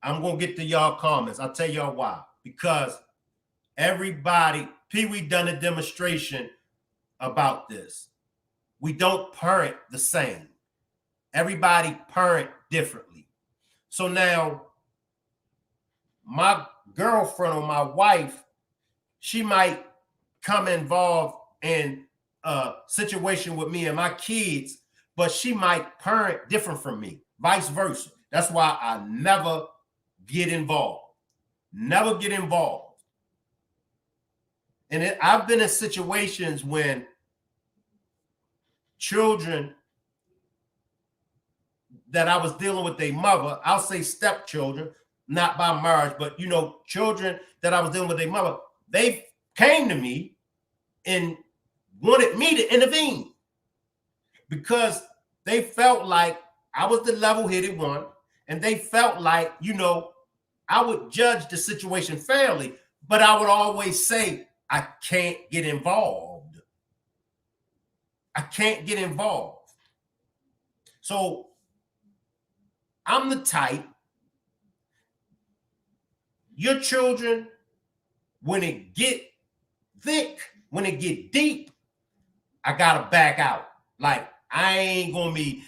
I'm going to get to y'all comments. I'll tell y'all why. Because everybody, Pee-wee done a demonstration about this. We don't parent the same. Everybody parent differently. So now, my girlfriend or my wife, she might come involved in a situation with me and my kids, but she might parent different from me, vice versa. That's why I never get involved. Never get involved. And I've been in situations when children that I was dealing with their mother, I'll say stepchildren, not by marriage, but children that I was dealing with their mother, they came to me and wanted me to intervene. because they felt like I was the level-headed one, and they felt like, you know, I would judge the situation fairly, but I would always say, I can't get involved. I can't get involved. So I'm the type, your children, when it get thick, when it get deep, I gotta back out. Like, I ain't gonna be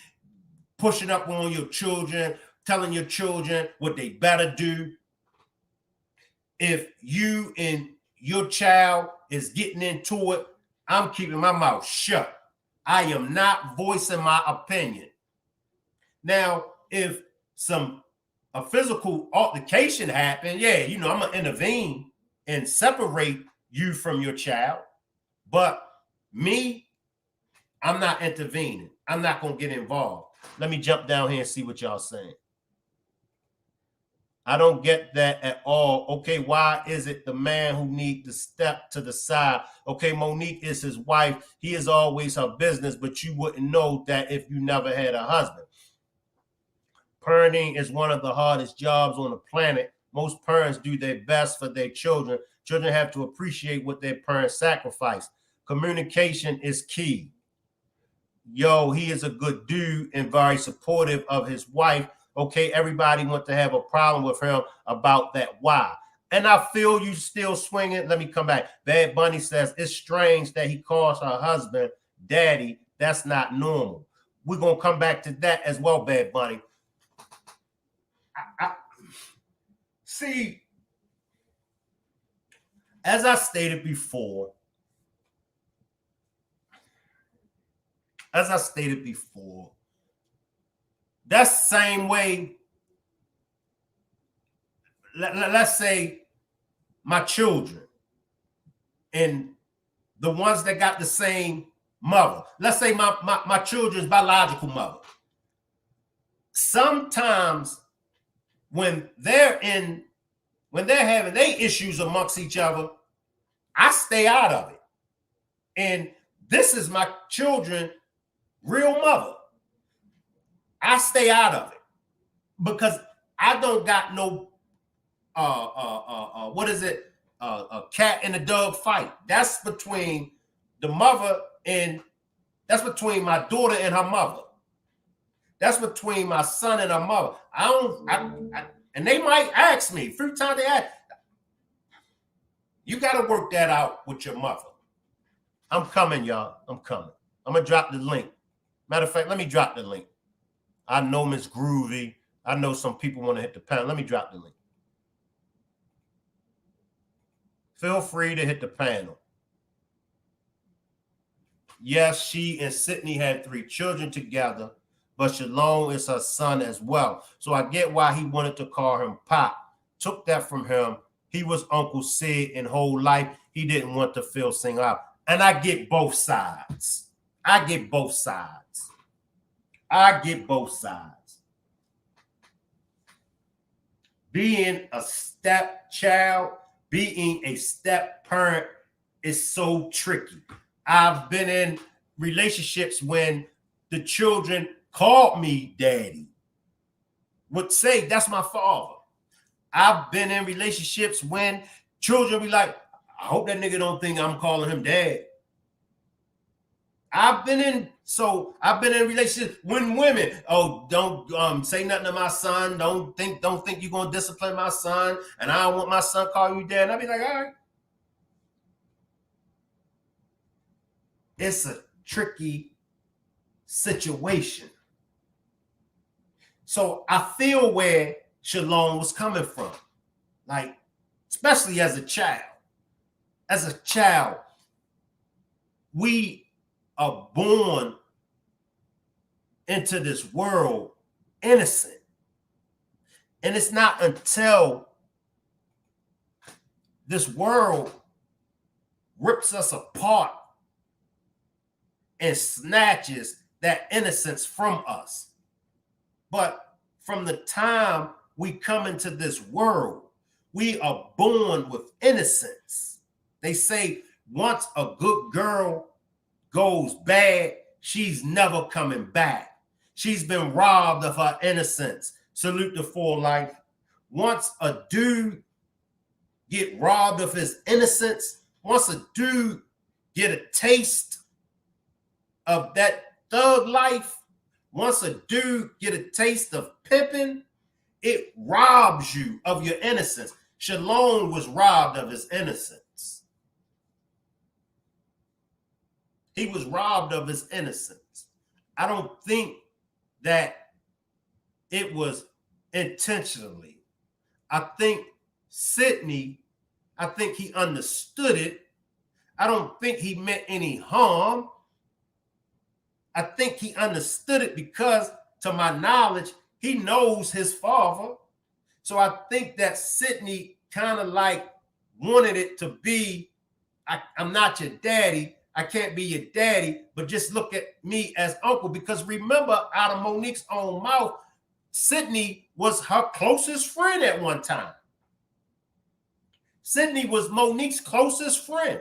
pushing up on your children, telling your children what they better do. If you and your child is getting into it, I'm keeping my mouth shut. I am not voicing my opinion. Now, if a physical altercation happened, yeah, you know, I'm gonna intervene and separate you from your child. But me, I'm not intervening. I'm not gonna get involved. Let me jump down here and see what y'all saying. I don't get that at all. Okay, why is it the man who needs to step to the side? Okay, Monique is his wife. He is always her business, but you wouldn't know that if you never had a husband. Parenting is one of the hardest jobs on the planet. Most parents do their best for their children. Children have to appreciate what their parents sacrifice. Communication is key. Yo, he is a good dude and very supportive of his wife. Okay, everybody wants to have a problem with him about that. Why? And I feel you still swinging. Let me come back. Bad Bunny says it's strange that he calls her husband daddy. That's not normal. We're going to come back to that as well, Bad Bunny. See, as I stated before, that's the same way, let's say my children and the ones that got the same mother. Let's say my children's biological mother. Sometimes when they're having their issues amongst each other, I stay out of it. And this is my children' real mother. I stay out of it because I don't got no a cat and a dog fight. That's between the mother and that's between my daughter and her mother. That's between my son and her mother. And they might ask me, every time they ask, you got to work that out with your mother. I'm coming, y'all. I'm coming. I'm going to drop the link. Matter of fact, let me drop the link. I know Miss Groovy. I know some people want to hit the panel. Let me drop the link. Feel free to hit the panel. Yes, she and Sydney had 3 children together, but Shalom is her son as well. So I get why he wanted to call him Pop. Took that from him. He was Uncle Sid in whole life. He didn't want to feel singled out. And I get both sides. I get both sides. Being a stepchild, being a step parent is so tricky. I've been in relationships when the children called me daddy, would say that's my father. I've been in relationships when children be like, I hope that nigga don't think I'm calling him dad. I've been in relationships when women, oh, don't say nothing to my son. Don't think you're gonna discipline my son, and I don't want my son calling you dad. And I'll be like, all right. It's a tricky situation. So I feel where Shalom was coming from. Like, especially as a child. As a child, we are born into this world innocent. And it's not until this world rips us apart and snatches that innocence from us. But from the time we come into this world, we are born with innocence. They say once a good girl goes bad, she's never coming back. She's been robbed of her innocence. Salute to Full Life. Once a dude get robbed of his innocence, once a dude get a taste of that thug life, once a dude get a taste of pimping, it robs you of your innocence. Shalom was robbed of his innocence. He was robbed of his innocence. I don't think that it was intentionally. I think Sydney, I think he understood it. I don't think he meant any harm. I think he understood it because, to my knowledge, he knows his father. So I think that Sydney kind of like wanted it to be, I'm not your daddy. I can't be your daddy, but just look at me as uncle. Because remember, out of Monique's own mouth, Sydney was her closest friend at one time. Sydney was Monique's closest friend.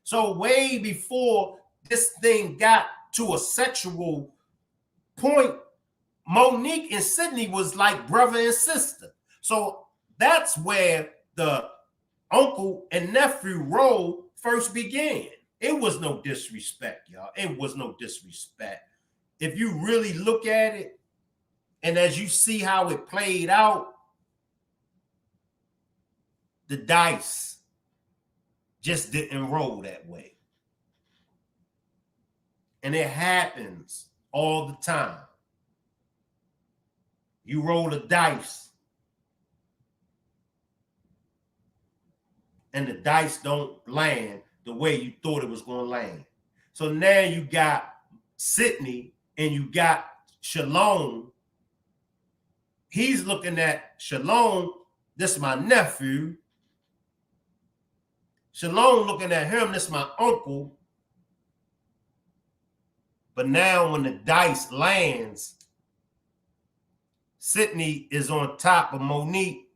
So way before this thing got to a sexual point, Monique and Sydney was like brother and sister. So that's where the uncle and nephew role first began. It was no disrespect, y'all. It was no disrespect. If you really look at it, and as you see how it played out, the dice just didn't roll that way. And it happens all the time. You roll the dice and the dice don't land the way you thought it was going to land. So now you got Sydney and you got Shalom. He's looking at Shalom, this is my nephew. Shalom looking at him, this is my uncle. But now when the dice lands, Sydney is on top of Monique.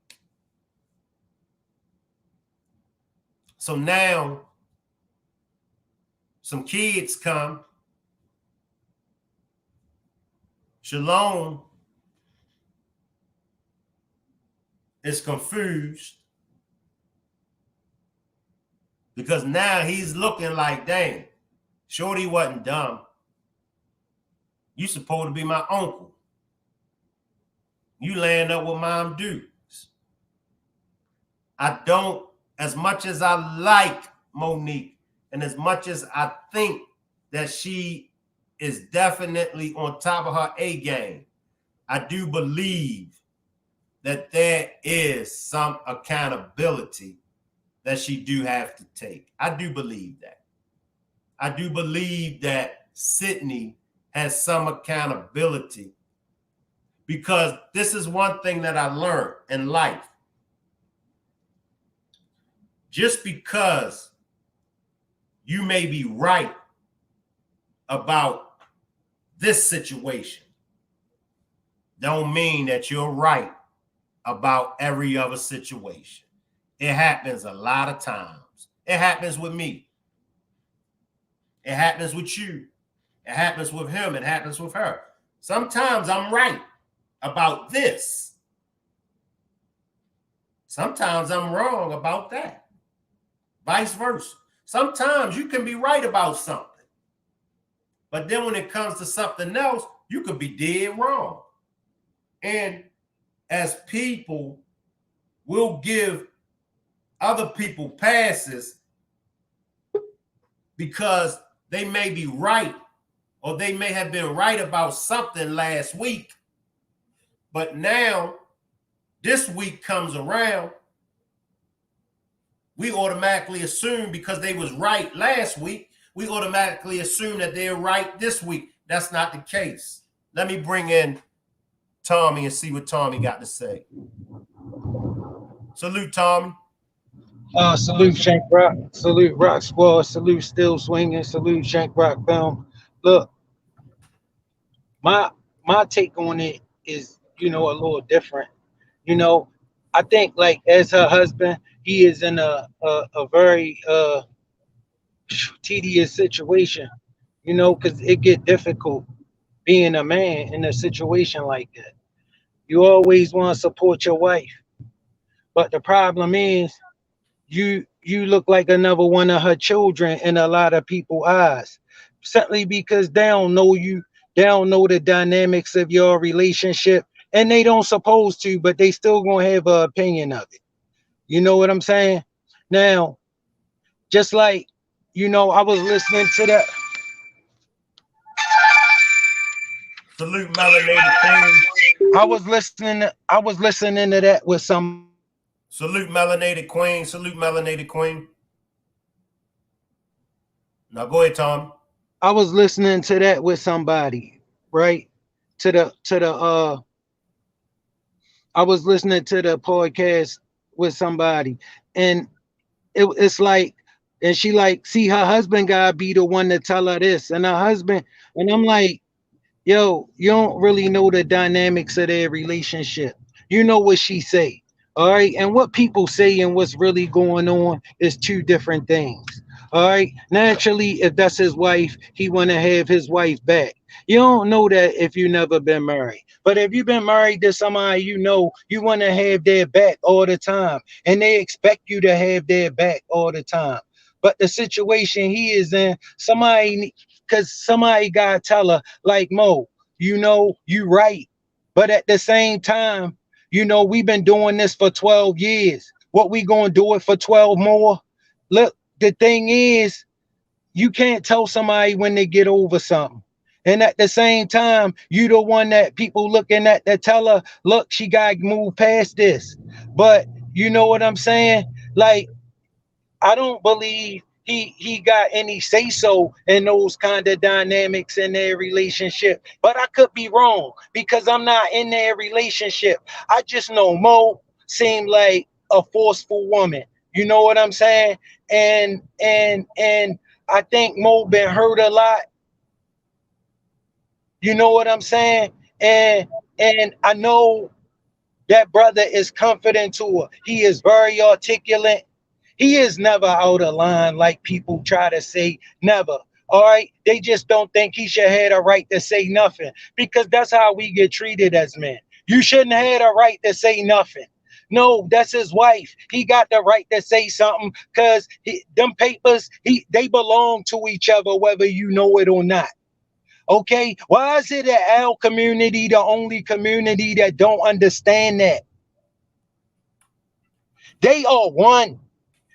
So now some kids come. Shalom is confused because now he's looking like, dang, Shorty wasn't dumb. You supposed to be my uncle. You land up with mom dudes. I don't, as much as I like Monique and as much as I think that she is definitely on top of her A game, I do believe that there is some accountability that she do have to take. I do believe that. I do believe that Sydney has some accountability, because this is one thing that I learned in life. Just because you may be right about this situation don't mean that you're right about every other situation. It happens a lot of times. It happens with me. It happens with you. It happens with him. It happens with her. Sometimes I'm right about this. Sometimes I'm wrong about that. Vice versa. Sometimes you can be right about something, but then when it comes to something else, you could be dead wrong. And as people, we'll give other people passes because they may be right, or they may have been right about something last week, but now this week comes around, we automatically assume because they was right last week, we automatically assume that they're right this week. That's not the case. Let me bring in Tommy and see what Tommy got to say. Salute, Tommy. Salute Shank Rock, salute Rock Squad, salute Still Swinging, salute Shank Rock Film. Look, my take on it is, a little different. I think, like, as her husband, he is in a very tedious situation. you know, because it get difficult being a man in a situation like that. You always want to support your wife, but the problem is you look like another one of her children in a lot of people's eyes, simply because they don't know you, they don't know the dynamics of your relationship, and they don't supposed to, but they still gonna have an opinion of it. You know what I'm saying? Now, just like, you know, I was listening to that. Salute Melanated Queen. I was listening to that with somebody. Salute Melanated Queen. Salute Melanated Queen. Now go ahead, Tom. I was listening to that with somebody, right? To the I was listening to the podcast with somebody, and it's like, and she like, see, her husband gotta be the one to tell her this, and her husband, and I'm like, yo, you don't really know the dynamics of their relationship. You know what she say, all right? And what people say and what's really going on is two different things. All right. Naturally, if that's his wife, he wanna have his wife back. You don't know that if you never been married. But if you've been married to somebody, you know you want to have their back all the time. And they expect you to have their back all the time. But the situation he is in, somebody, because somebody gotta tell her, like, Mo, you know, you right. But at the same time, you know, we've been doing this for 12 years. What, we gonna do it for 12 more? Look, the thing is, you can't tell somebody when they get over something. And at the same time, you the one that people looking at that tell her, look, she gotta move past this. But you know what I'm saying? Like, I don't believe he got any say so in those kind of dynamics in their relationship. But I could be wrong because I'm not in their relationship. I just know Mo seemed like a forceful woman. You know what I'm saying? And I think Mo been hurt a lot. You know what I'm saying? And I know that brother is confident to her. He is very articulate. He is never out of line like people try to say. Never. All right. They just don't think he should have a right to say nothing, because that's how we get treated as men. You shouldn't have a right to say nothing. No, that's his wife. He got the right to say something because them papers, they belong to each other, whether you know it or not. Okay, why is it that our community the only community that don't understand that? They are one.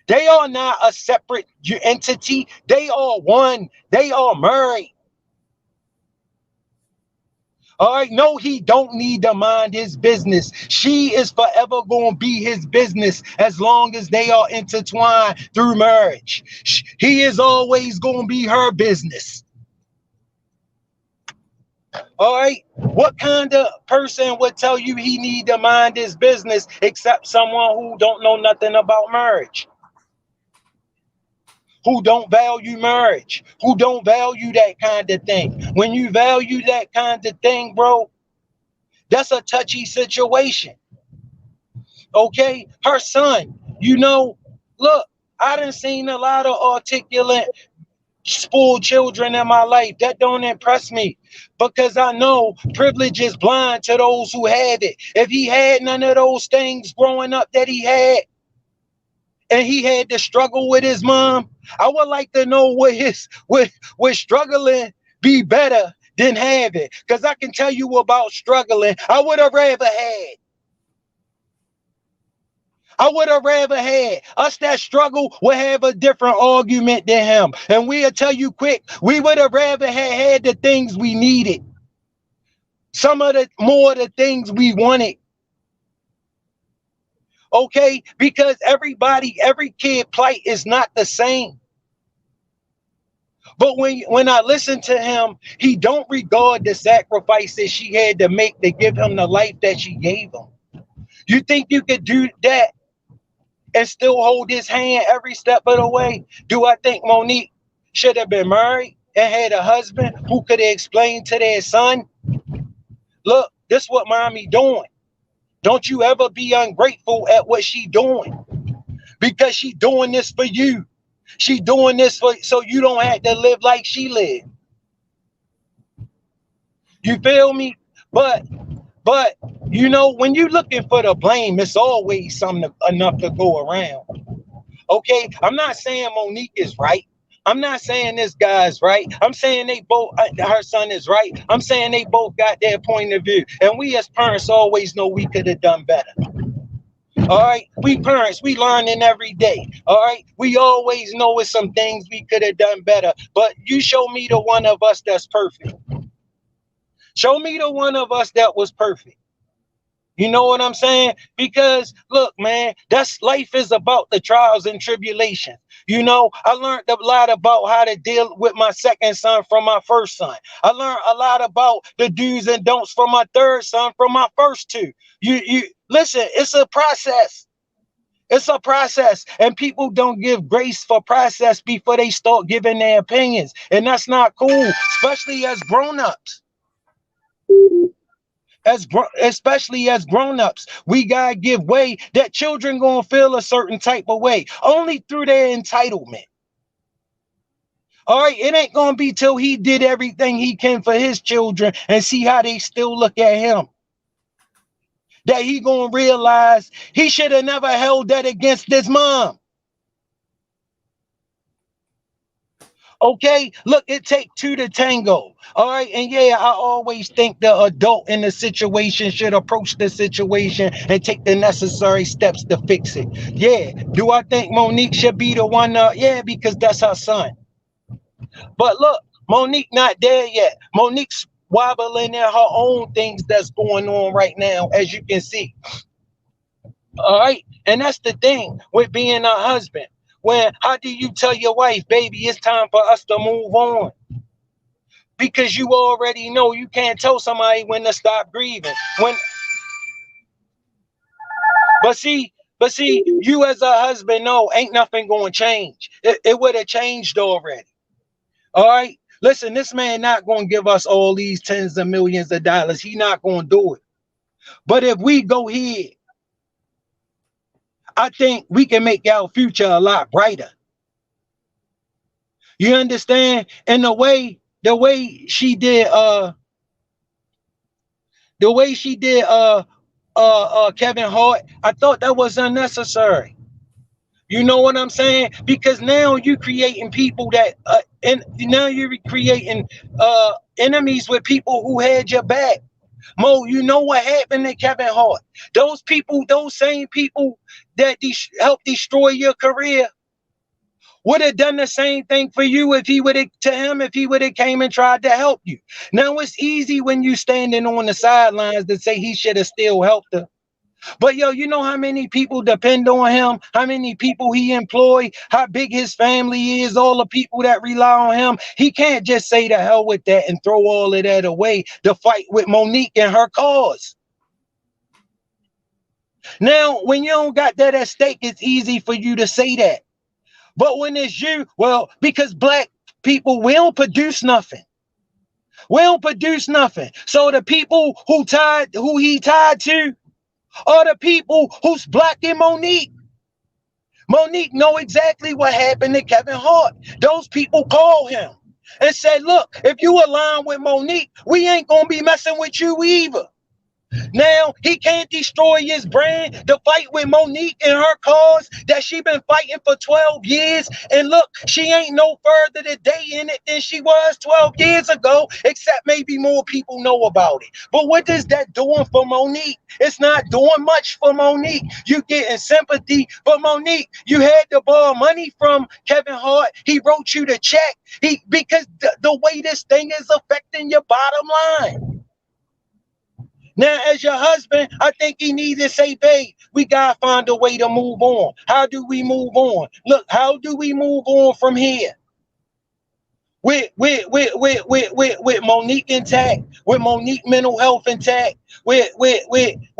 They are not a separate entity. They are one. They are married. All right, no, he don't need to mind his business. She is forever going to be his business as long as they are intertwined through marriage. He is always going to be her business. All right, what kind of person would tell you he need to mind his business except someone who don't know nothing about marriage? Who don't value marriage, who don't value that kind of thing. When you value that kind of thing, bro, that's a touchy situation. Okay, her son, you know, look, I done seen a lot of articulate, spoiled children in my life. That don't impress me, because I know privilege is blind to those who have it. If he had none of those things growing up that he had, and he had to struggle with his mom, I would like to know what struggling be better than having. Because I can tell you about struggling. I would have rather had. Us that struggle would have a different argument than him. And we'll tell you quick, we would have rather had the things we needed. Some of the more the things we wanted. Okay? Because every kid plight is not the same. But when I listen to him, he don't regard the sacrifices she had to make to give him the life that she gave him. You think you could do that and still hold his hand every step of the way? Do I think Monique should have been married and had a husband who could have explained to their son, look, this is what mommy doing. Don't you ever be ungrateful at what she doing, because she doing this for you. She doing this so you don't have to live like she lived. You feel me? But you know, when you looking for the blame, it's always something enough to go around. Okay, I'm not saying Monique is right. I'm not saying this guy's right. I'm saying they both, her son is right. I'm saying they both got their point of view. And we as parents always know we could have done better. All right, we parents, we learning every day. All right, we always know it's some things we could have done better. But you show me the one of us that's perfect. Show me the one of us that was perfect. You know what I'm saying? Because look, man, that's life is about the trials and tribulations. You know, I learned a lot about how to deal with my second son from my first son. I learned a lot about the do's and don'ts from my third son from my first two. You listen, it's a process. It's a process, and people don't give grace for process before they start giving their opinions, and that's not cool, especially as grown-ups. Especially as grown-ups, we gotta give way. That children gonna feel a certain type of way only through their entitlement. All right, it ain't gonna be till he did everything he can for his children and see how they still look at him that he gonna realize he should have never held that against his mom. Okay, look, it take two to tango. All right, and yeah, I always think the adult in the situation should approach the situation and take the necessary steps to fix it. Yeah, do I think Monique should be the one? Yeah, because that's her son. But look, Monique not there yet. Monique's wobbling in her own things that's going on right now, as you can see. All right, and that's the thing with being a husband. When how do you tell your wife, baby, it's time for us to move on? Because you already know you can't tell somebody when to stop grieving. But see, you as a husband know ain't nothing going to change. It would have changed already. All right, listen, this man not going to give us all these tens of millions of dollars. He not going to do it. But if we go here, I think we can make our future a lot brighter. You understand? And the way she did Kevin Hart, I thought that was unnecessary. You know what I'm saying? Because now you creating people that and now you're creating enemies with people who had your back. Mo, you know what happened to Kevin Hart? Those people, those same people that helped destroy your career would have done the same thing for you if he would have came and tried to help you. Now it's easy when you standing on the sidelines to say he should have still helped her. But yo, you know how many people depend on him, how many people he employ, how big his family is, all the people that rely on him. He can't just say to hell with that and throw all of that away to fight with Monique and her cause. Now, when you don't got that at stake, it's easy for you to say that. But when it's you, well, because black people, we don't produce nothing. We don't produce nothing. So the people who he tied to are the people who's blocking Monique. Monique know exactly what happened to Kevin Hart. Those people called him and said, look, if you align with Monique, we ain't going to be messing with you either. Now, he can't destroy his brand to fight with Monique and her cause that she been fighting for 12 years. And look, she ain't no further today in it than she was 12 years ago, except maybe more people know about it. But what is that doing for Monique? It's not doing much for Monique. You getting sympathy for Monique. You had to borrow money from Kevin Hart. He wrote you the check. Because the way this thing is affecting your bottom line. Now, as your husband, I think he needs to say, babe, we got to find a way to move on. How do we move on? Look, how do we move on from here? With Monique intact, with Monique mental health intact, with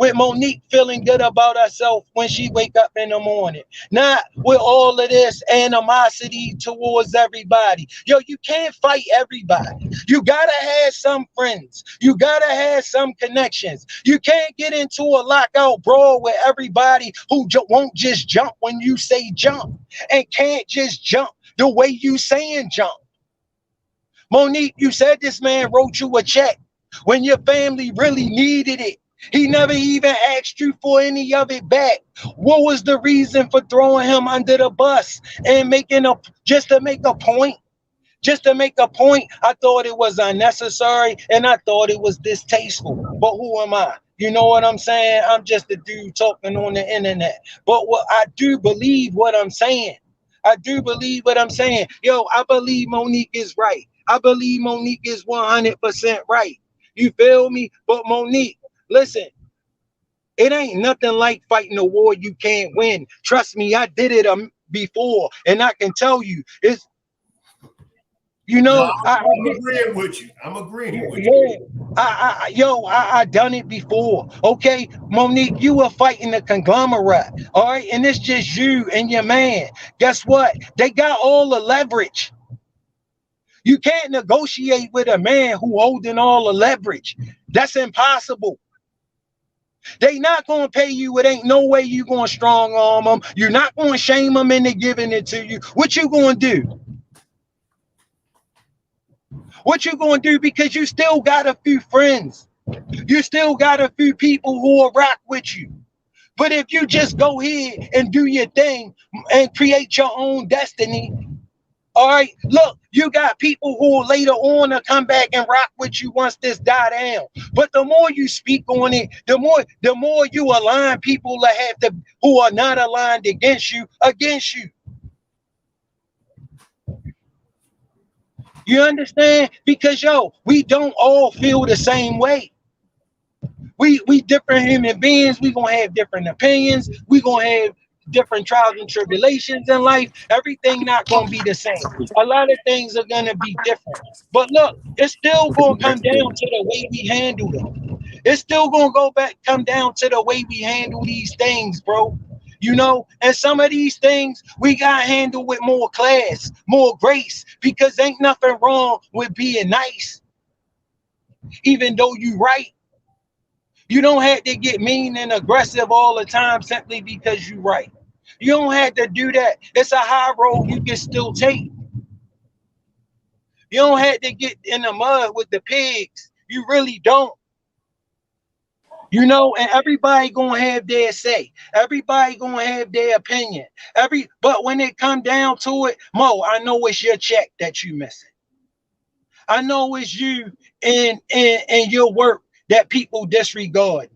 Monique feeling good about herself when she wake up in the morning. Not with all of this animosity towards everybody. Yo, you can't fight everybody. You gotta have some friends. You gotta have some connections. You can't get into a lockout brawl with everybody who won't just jump when you say jump and can't just jump the way you saying jump. Monique, you said this man wrote you a check when your family really needed it. He never even asked you for any of it back. What was the reason for throwing him under the bus and making a just to make a point? Just to make a point, I thought it was unnecessary and I thought it was distasteful. But who am I? You know what I'm saying? I'm just a dude talking on the internet. But what I do believe what I'm saying. I do believe what I'm saying. Yo, I believe Monique is right. I believe Monique is 100% right. You feel me? But Monique, listen, it ain't nothing like fighting a war you can't win. Trust me, I did it before, and I can tell you, it's No, I'm agreeing with you. I'm agreeing with you. Yeah, I done it before. Okay, Monique, you were fighting the conglomerate. All right, and it's just you and your man. Guess what? They got all the leverage. You can't negotiate with a man who holding all the leverage. That's impossible. They not gonna pay you. It ain't no way you gonna strong arm them. You're not gonna shame them into giving it to you. What you gonna do? What you gonna do? Because you still got a few friends. You still got a few people who will rock with you. But if you just go here and do your thing and create your own destiny, all right, look, you got people who will later on to come back and rock with you once this die down. But the more you speak on it, the more you align people that have to who are not aligned against you. You understand? Because yo, we don't all feel the same way. We different human beings. We gonna have different opinions. We gonna have different trials and tribulations in life. Everything not gonna be the same. A lot of things are gonna be different. But look, it's still gonna come down to the way we handle them. It's still gonna come down to the way we handle these things, bro. You know, and some of these things we gotta handle with more class, more grace, because ain't nothing wrong with being nice, even though you right. You don't have to get mean and aggressive all the time simply because you're right. You don't have to do that. It's a high road you can still take. You don't have to get in the mud with the pigs. You really don't. You know, and everybody gonna have their say. Everybody gonna have their opinion. But when it come down to it, Mo, I know it's your check that you missing. I know it's you and your work that people disregard.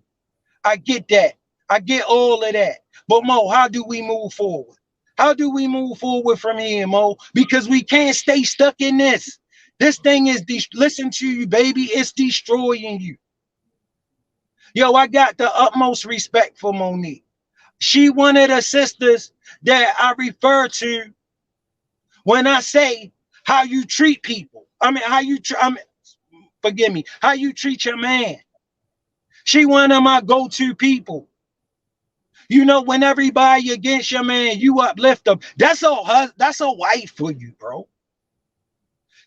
I get that. I get all of that. But Mo, how do we move forward? How do we move forward from here, Mo? Because we can't stay stuck in this. This thing is, listen to you, baby. It's destroying you. Yo, I got the utmost respect for Monique. She one of the sisters that I refer to when I say how you treat people. I mean, forgive me, how you treat your man. She one of my go-to people. You know, when everybody against your man, you uplift them. That's a wife for you, bro.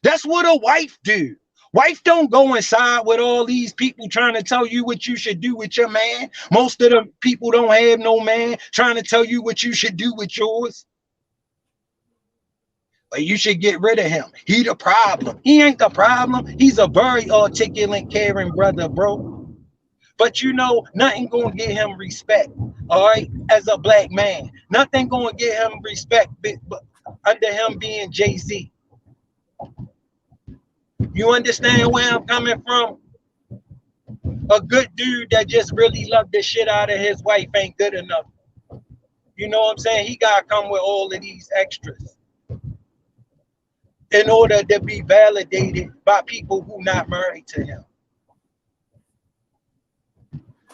That's what a wife do. Wife don't go inside with all these people trying to tell you what you should do with your man. Most of the people don't have no man trying to tell you what you should do with yours. But you should get rid of him. He the problem. He ain't the problem. He's a very articulate, caring brother, bro. But you know, nothing gonna get him respect. All right, as a black man, nothing gonna get him respect under him being Jay-Z. You understand where I'm coming from? A good dude that just really loved the shit out of his wife ain't good enough. You know what I'm saying? He gotta come with all of these extras in order to be validated by people who not married to him.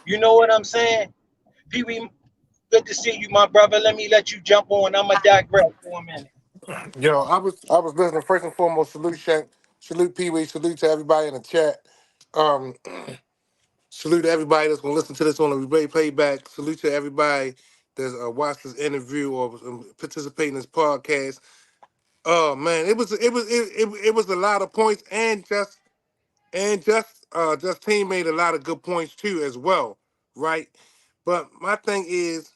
You know what I'm saying? Pee Wee, good to see you, my brother. Let you jump on. I'ma digress for a minute. Yo, I was listening first and foremost. Salute Shank, salute Pee Wee, salute to everybody in the chat. Um, salute to everybody that's gonna listen to this on the playback. Salute to everybody that's watched this interview or participate in this podcast. Oh man, it was a lot of points, and just team made a lot of good points too as well, right? But my thing is,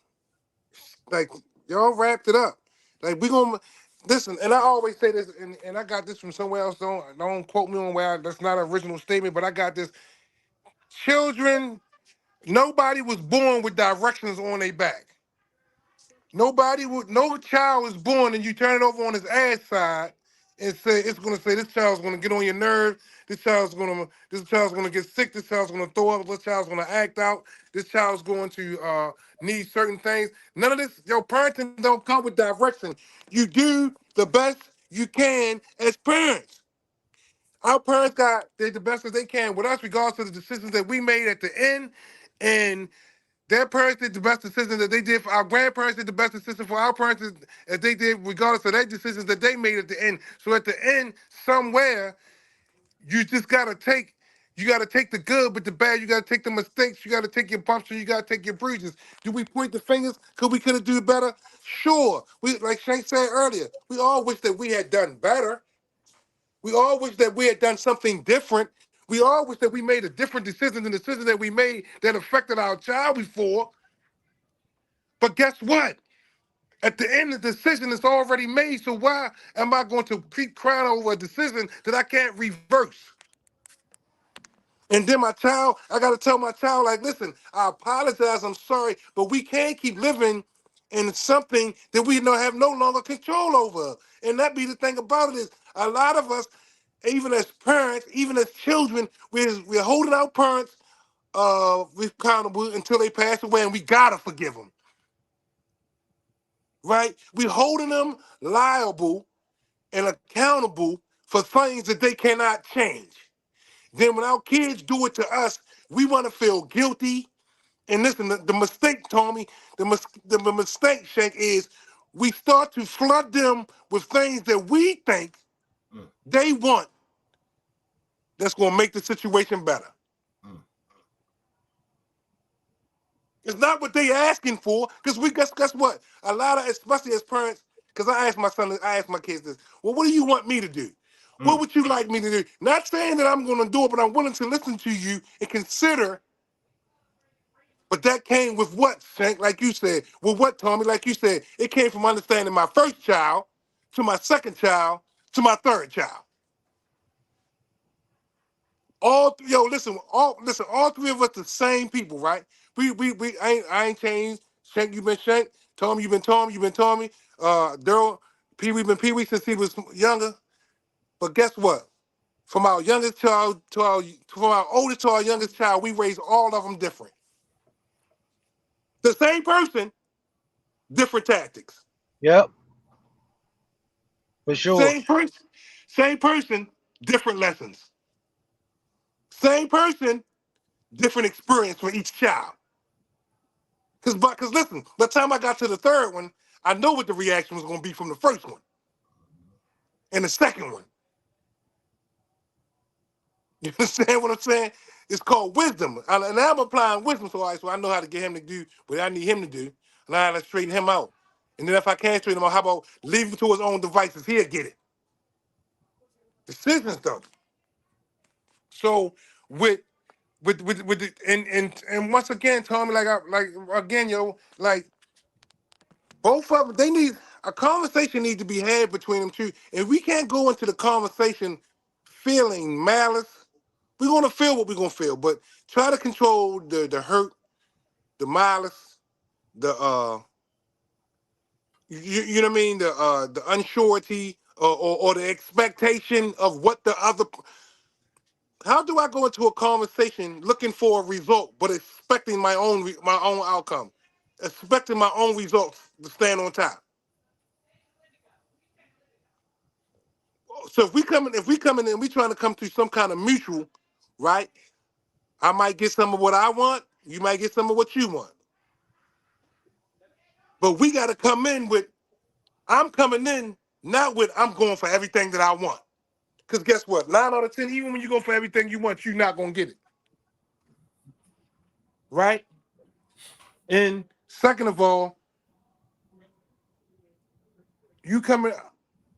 like, y'all wrapped it up. Like, we gonna listen, and I always say this, and I got this from somewhere else. Don't quote me on where that's not an original statement, but I got this. Children, nobody was born with directions on their back. No child is born and you turn it over on his ass side and say it's gonna say this child's gonna get on your nerve. This child's gonna get sick. This child's gonna throw up. This child's gonna act out. This child's going to need certain things. None of this. Your parenting don't come with direction. You do the best you can as parents. Our parents did the best as they can with us, regardless of the decisions that we made at the end, and their parents did the best decision that they did for our grandparents did the best decision for our parents as they did regardless of their decisions that they made at the end. So at the end, somewhere, you just gotta take the good with the bad, you gotta take the mistakes, you gotta take your bumps, and you gotta take your bruises. Do we point the fingers? Could we have done better? Sure. We like Shank said earlier, we all wish that we had done better. We all wish that we had done something different. We all wish that we made a different decision than the decision that we made that affected our child before. But guess what? At the end, the decision is already made. So why am I going to keep crying over a decision that I can't reverse? And then I got to tell my child, like, listen, I apologize, I'm sorry, but we can't keep living in something that we don't have no longer control over. And that be the thing about it is, a lot of us, even as parents, even as children, we're holding our parents accountable until they pass away, and we got to forgive them. Right? We're holding them liable and accountable for things that they cannot change. Then when our kids do it to us, we want to feel guilty. And listen, the mistake, Tommy, the mistake, Shank, is we start to flood them with things that we think they want that's going to make the situation better. It's not what they asking for, because we guess what? A lot of, especially as parents, because I ask my kids this, well, what do you want me to do? What would you like me to do? Not saying that I'm going to do it, but I'm willing to listen to you and consider. But that came with what, Shank, like you said? With what, Tommy, like you said? It came from understanding my first child, to my second child, to my third child. All three of us the same people, right? I ain't changed. Shank, you been Shank. Tommy, you been Tommy. You been Tommy. Daryl, Pee Wee been Pee Wee since he was younger. But guess what? From our youngest child from our oldest to our youngest child, we raised all of them different. The same person, different tactics. Yep. For sure. Same person, different lessons. Same person, different experience for each child. Because listen, by the time I got to the third one, I know what the reaction was going to be from the first one and the second one. You understand what I'm saying? It's called wisdom. And I'm applying wisdom, so I know how to get him to do what I need him to do. And I how to straighten him out. And then if I can't straighten him out, how about leave him to his own devices? He'll get it. Decisions, though. So with the, and once again, Tommy, both of them, they need a conversation need to be had between them two. And we can't go into the conversation feeling malice. We're gonna feel what we're gonna feel, but try to control the hurt, the malice, the you know what I mean, the unsurety or the expectation of what the other. How do I go into a conversation looking for a result, but expecting my own outcome, expecting my own results to stand on top? So if we come in and we trying to come to some kind of mutual, right? I might get some of what I want, you might get some of what you want. But we got to come in with, I'm coming in not with I'm going for everything that I want. Because guess what? 9 out of 10, even when you go for everything you want, you're not going to get it. Right? And second of all, you coming,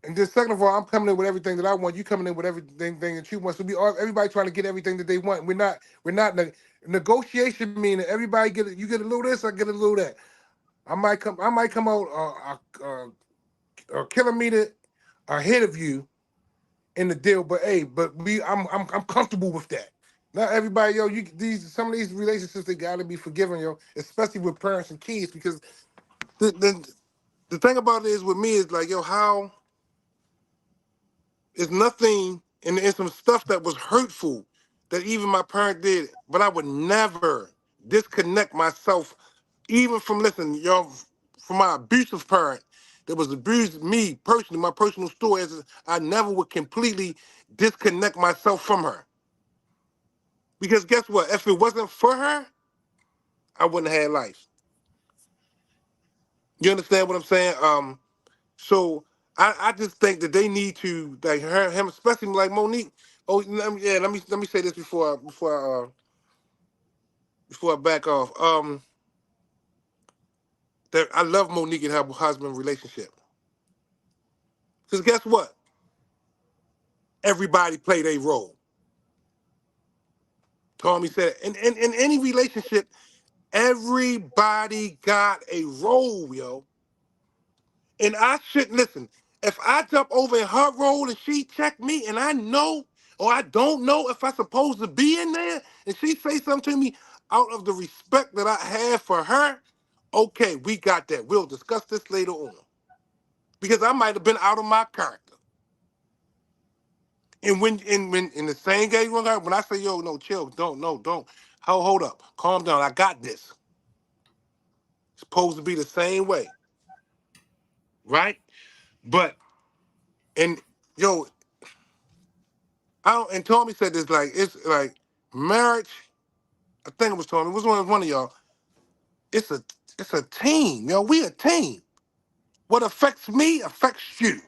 and then second of all, I'm coming in with everything that I want. You coming in with everything that you want. So everybody trying to get everything that they want. We're not negotiation meaning everybody you get a little this, I get a little that. I might come out a kilometer ahead of you in the deal. But hey, I'm comfortable with that. Not everybody, yo, some of these relationships they gotta be forgiven, yo, especially with parents and kids, because the thing about it is with me is like, yo, how is nothing and some stuff that was hurtful that even my parent did, but I would never disconnect myself, even from listen, y'all, from my abusive parent that was abused me personally, my personal story is I never would completely disconnect myself from her. Because guess what? If it wasn't for her, I wouldn't have had life. You understand what I'm saying? So I just think that they need to like him, especially like Monique. Oh, let me say this before I back off. That I love Monique and her husband relationship. Because guess what? Everybody played a role. Tommy said, in any relationship, everybody got a role, yo. And I shouldn't listen. If I jump over in her role and she check me and I know or I don't know if I'm supposed to be in there and she say something to me out of the respect that I have for her, okay, we got that. We'll discuss this later on. Because I might have been out of my character. And when in the same game when I say, yo, no, chill, don't. Hold up. Calm down. I got this. It's supposed to be the same way. Right? But and yo, and Tommy said this like it's like marriage. I think it was Tommy. It was one of y'all. It's a team, yo. We a team. What affects me affects you.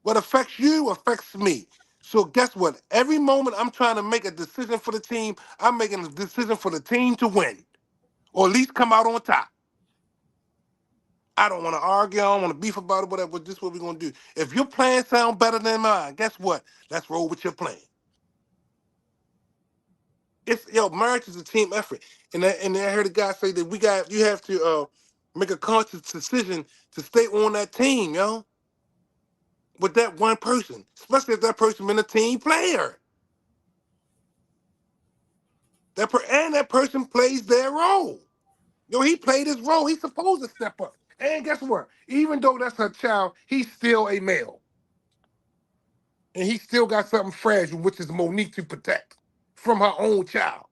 What affects you affects me. So guess what? Every moment I'm trying to make a decision for the team, I'm making a decision for the team to win, or at least come out on top. I don't want to argue. I don't want to beef about it. Whatever. This is what we're gonna do. If your plan sounds better than mine, guess what? Let's roll with your plan. Marriage is a team effort, and I heard a guy say that you have to make a conscious decision to stay on that team, yo, with that one person, especially if that person been a team player. That person plays their role. Yo, he played his role. He's supposed to step up. And guess what? Even though that's her child, he's still a male, and he still got something fragile, which is Monique to protect from her own child.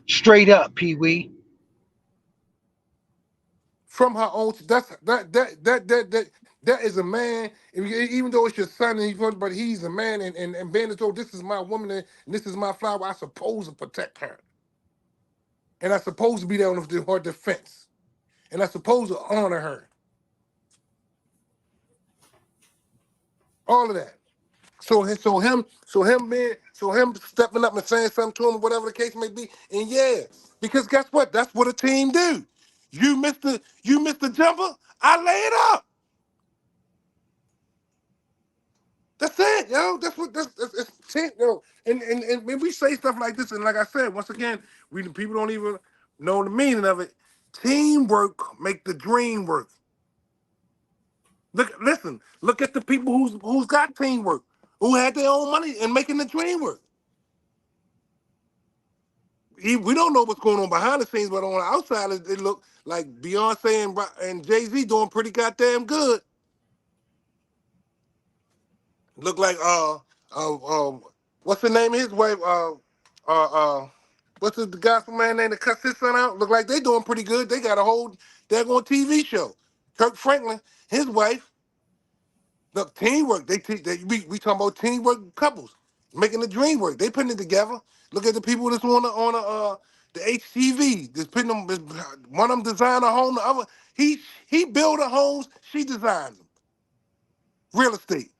Straight up, Pee Wee. From her own. That is a man. Even though it's your son, but he's a man, and being as though this is my woman and this is my flower, I supposed to protect her, and I supposed to be there on her defense, and I supposed to honor her. All of that. So him stepping up and saying something to him, or whatever the case may be, and yeah, because guess what? That's what a team do. You missed the jumper. I lay it up. That's it, yo. That's it, yo. And when we say stuff like this, and like I said, once again, people don't even know the meaning of it. Teamwork make the dream work. Look at the people who's got teamwork, who had their own money and making the dream work. We don't know what's going on behind the scenes, but on the outside, it look like Beyonce and Jay-Z doing pretty goddamn good. Look like what's the name of his wife? What's the gospel man name that cuts his son out? Look like they doing pretty good. They got a whole daggone TV show. Kirk Franklin, his wife. Look, teamwork. We talking about teamwork couples making the dream work. They putting it together. Look at the people that's on the HTV. That's putting them. One of them designed a home. The other he build the homes. She designed them. Real estate.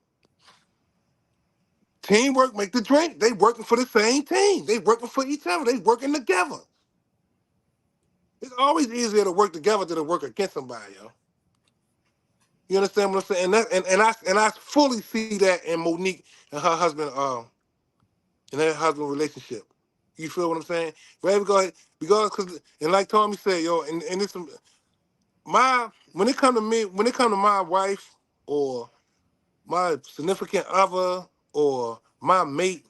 Teamwork make the dream. They working for the same team. They working for each other. They working together. It's always easier to work together than to work against somebody, yo. You understand what I'm saying? And I fully see that in Monique and her husband, in their husband relationship. You feel what I'm saying? Right? Because and like Tommy said, yo, and it's when it come to me, when it come to my wife or my significant other or my mate,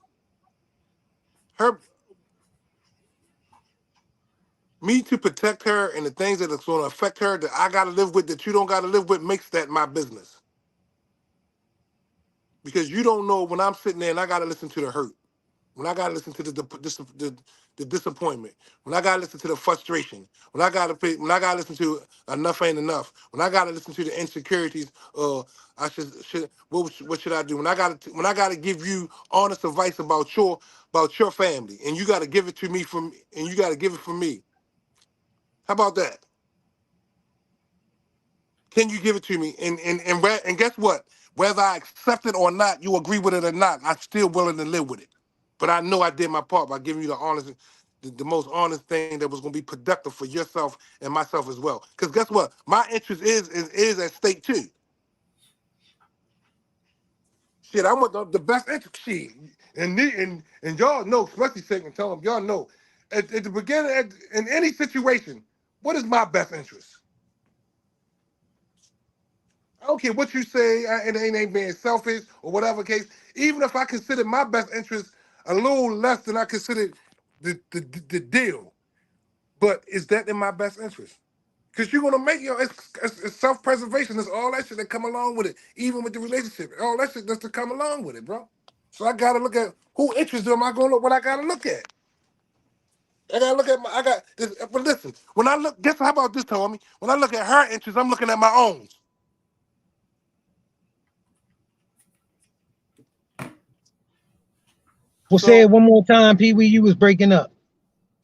me to protect her and the things that are going to affect her that I got to live with that you don't got to live with makes that my business. Because you don't know when I'm sitting there and I got to listen to the hurt, when I got to listen to the disappointment, when I got to listen to the frustration, when I got to listen to enough ain't enough, when I got to listen to the insecurities, I should what should I do? When I got to give you honest advice about your family, and you got to give it to me and you got to give it from me. How about that? Can you give it to me? And guess what? Whether I accept it or not, you agree with it or not, I'm still willing to live with it. But I know I did my part by giving you the most honest thing that was going to be productive for yourself and myself as well. Because guess what? My interest is at stake too. Shit, I want the best interest. Shit, and y'all know, especially second, tell them y'all know. At the beginning, in any situation, what is my best interest? I don't care what you say, and it ain't being selfish or whatever case. Even if I consider my best interest a little less than I consider the deal, but is that in my best interest? Because you're gonna make it's self-preservation. It's all that shit that come along with it, even with the relationship. All that shit that's to come along with it, bro. So I gotta look at who interest am I gonna look what I gotta look at. I gotta look at I got this, but listen, when I look, guess how about this, Tommy? When I look at her interest, I'm looking at my own. Well, say it one more time, Pee Wee. You was breaking up.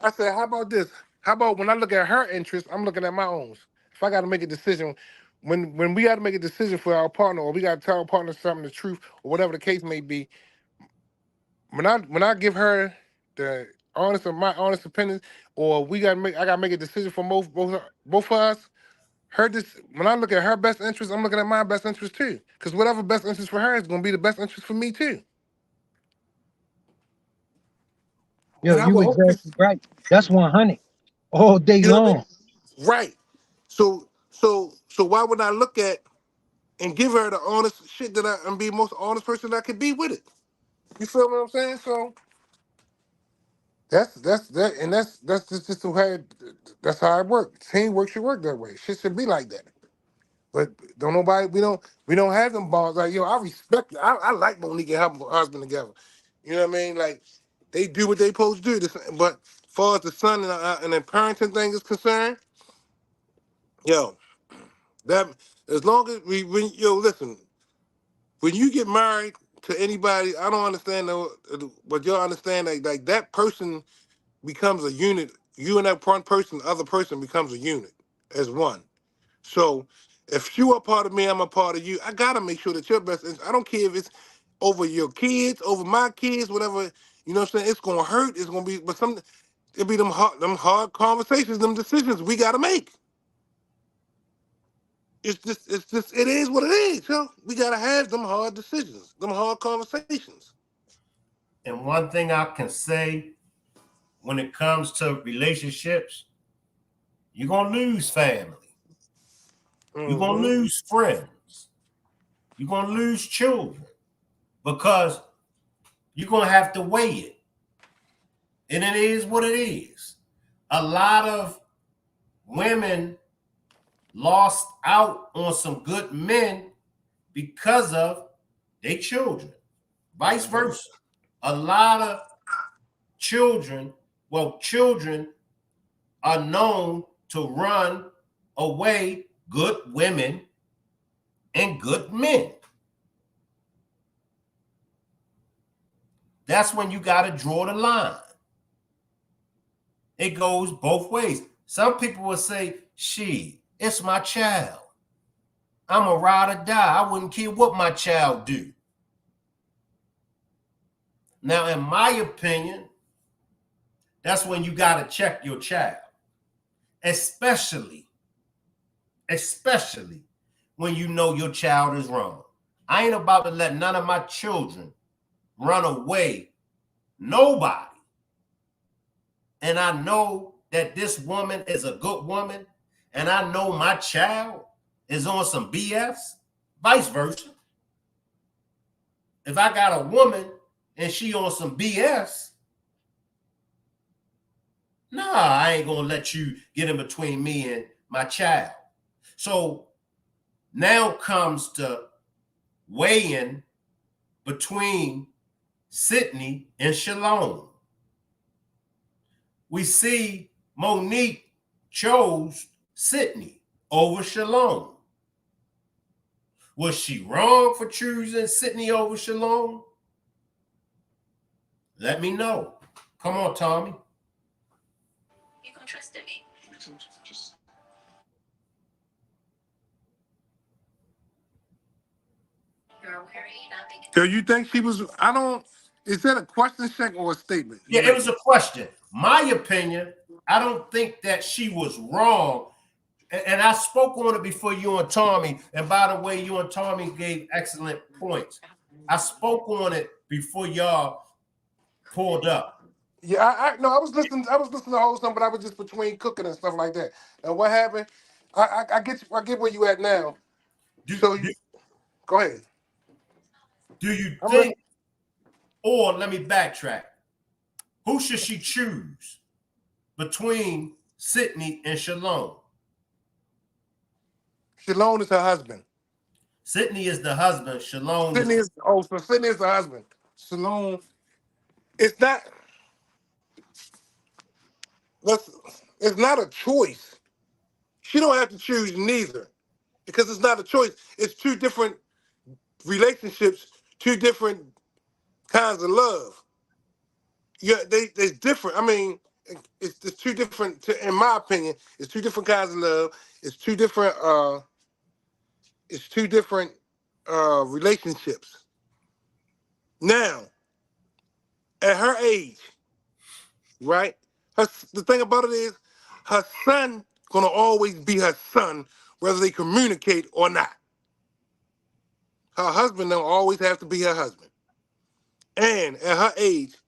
I said, how about this? How about when I look at her interest, I'm looking at my own. If I got to make a decision, when we got to make a decision for our partner, or we got to tell our partner something, the truth, or whatever the case may be, when I give her the my honest opinion, or I gotta make a decision for both of us. When I look at her best interest, I'm looking at my best interest too. Because whatever best interest for her is gonna be the best interest for me too. Yo, you exactly right. That's 100 all day long. Right. So why would I look at and give her the honest shit and be the most honest person that I could be with it? You feel what I'm saying? So that's just how that's how it works. Teamwork should work that way. Shit should be like that. But we don't have them balls. Like, yo, I respect it. I like Monique and her husband together. You know what I mean? Like, they do what they supposed to do. But as far as the son and the parenting thing is concerned, yo, that as long as listen, when you get married to anybody, I don't understand but y'all understand like that person becomes a unit. You and that one person, the other person becomes a unit as one. So if you are part of me, I'm a part of you. I gotta make sure that your best interest, I don't care if it's over your kids, over my kids, whatever, you know what I'm saying? It's gonna hurt. It's gonna be, but it'll be them hard conversations, them decisions we gotta make. It is what it is, yo. We gotta have them hard decisions, them hard conversations. And one thing I can say when it comes to relationships, you're gonna lose family. You're gonna lose friends. You're gonna lose children because you're gonna have to weigh it. And it is what it is. A lot of women lost out on some good men because of their children. Vice versa. A lot of children are known to run away good women and good men. That's when you got to draw the line. It goes both ways. Some people will say, it's my child. I'm a ride or die. I wouldn't care what my child do. Now, in my opinion, that's when you got to check your child. Especially when you know your child is wrong. I ain't about to let none of my children run away. Nobody. And I know that this woman is a good woman, and I know my child is on some BS. vice versa. If I got a woman and she on some BS, nah, I ain't gonna let you get in between me and my child. So now comes to weighing between Sydney and Shalom. We see Monique chose Sydney over Shalom. Was she wrong for choosing Sydney over Shalom? Let me know. Come on, Tommy. You can trust in me. You're aware you're not making. So you think she was? I don't. Is that a question, check, or a statement? Yeah, it was a question. My opinion, I don't think that she was wrong. And I spoke on it before you and Tommy. And by the way, you and Tommy gave excellent points. I spoke on it before y'all pulled up. Yeah, I no, I was listening. I was listening to the whole song, but I was just between cooking and stuff like that. And what happened? I get where you at now. Go ahead. Do you think, or let me backtrack, who should she choose between Sydney and Shalom? Shalom is her husband. Sydney is the husband. Shalom Sydney is so Sydney is the husband. Shalom. It's not. It's not a choice. She don't have to choose neither, because it's not a choice. It's two different relationships, two different kinds of love. Yeah, they're different. I mean, it's two different. In my opinion, it's two different kinds of love. It's two different. It's two different relationships. Now, at her age, right? The thing about it is, her son gonna always be her son, whether they communicate or not. Her husband don't always have to be her husband. And at her age,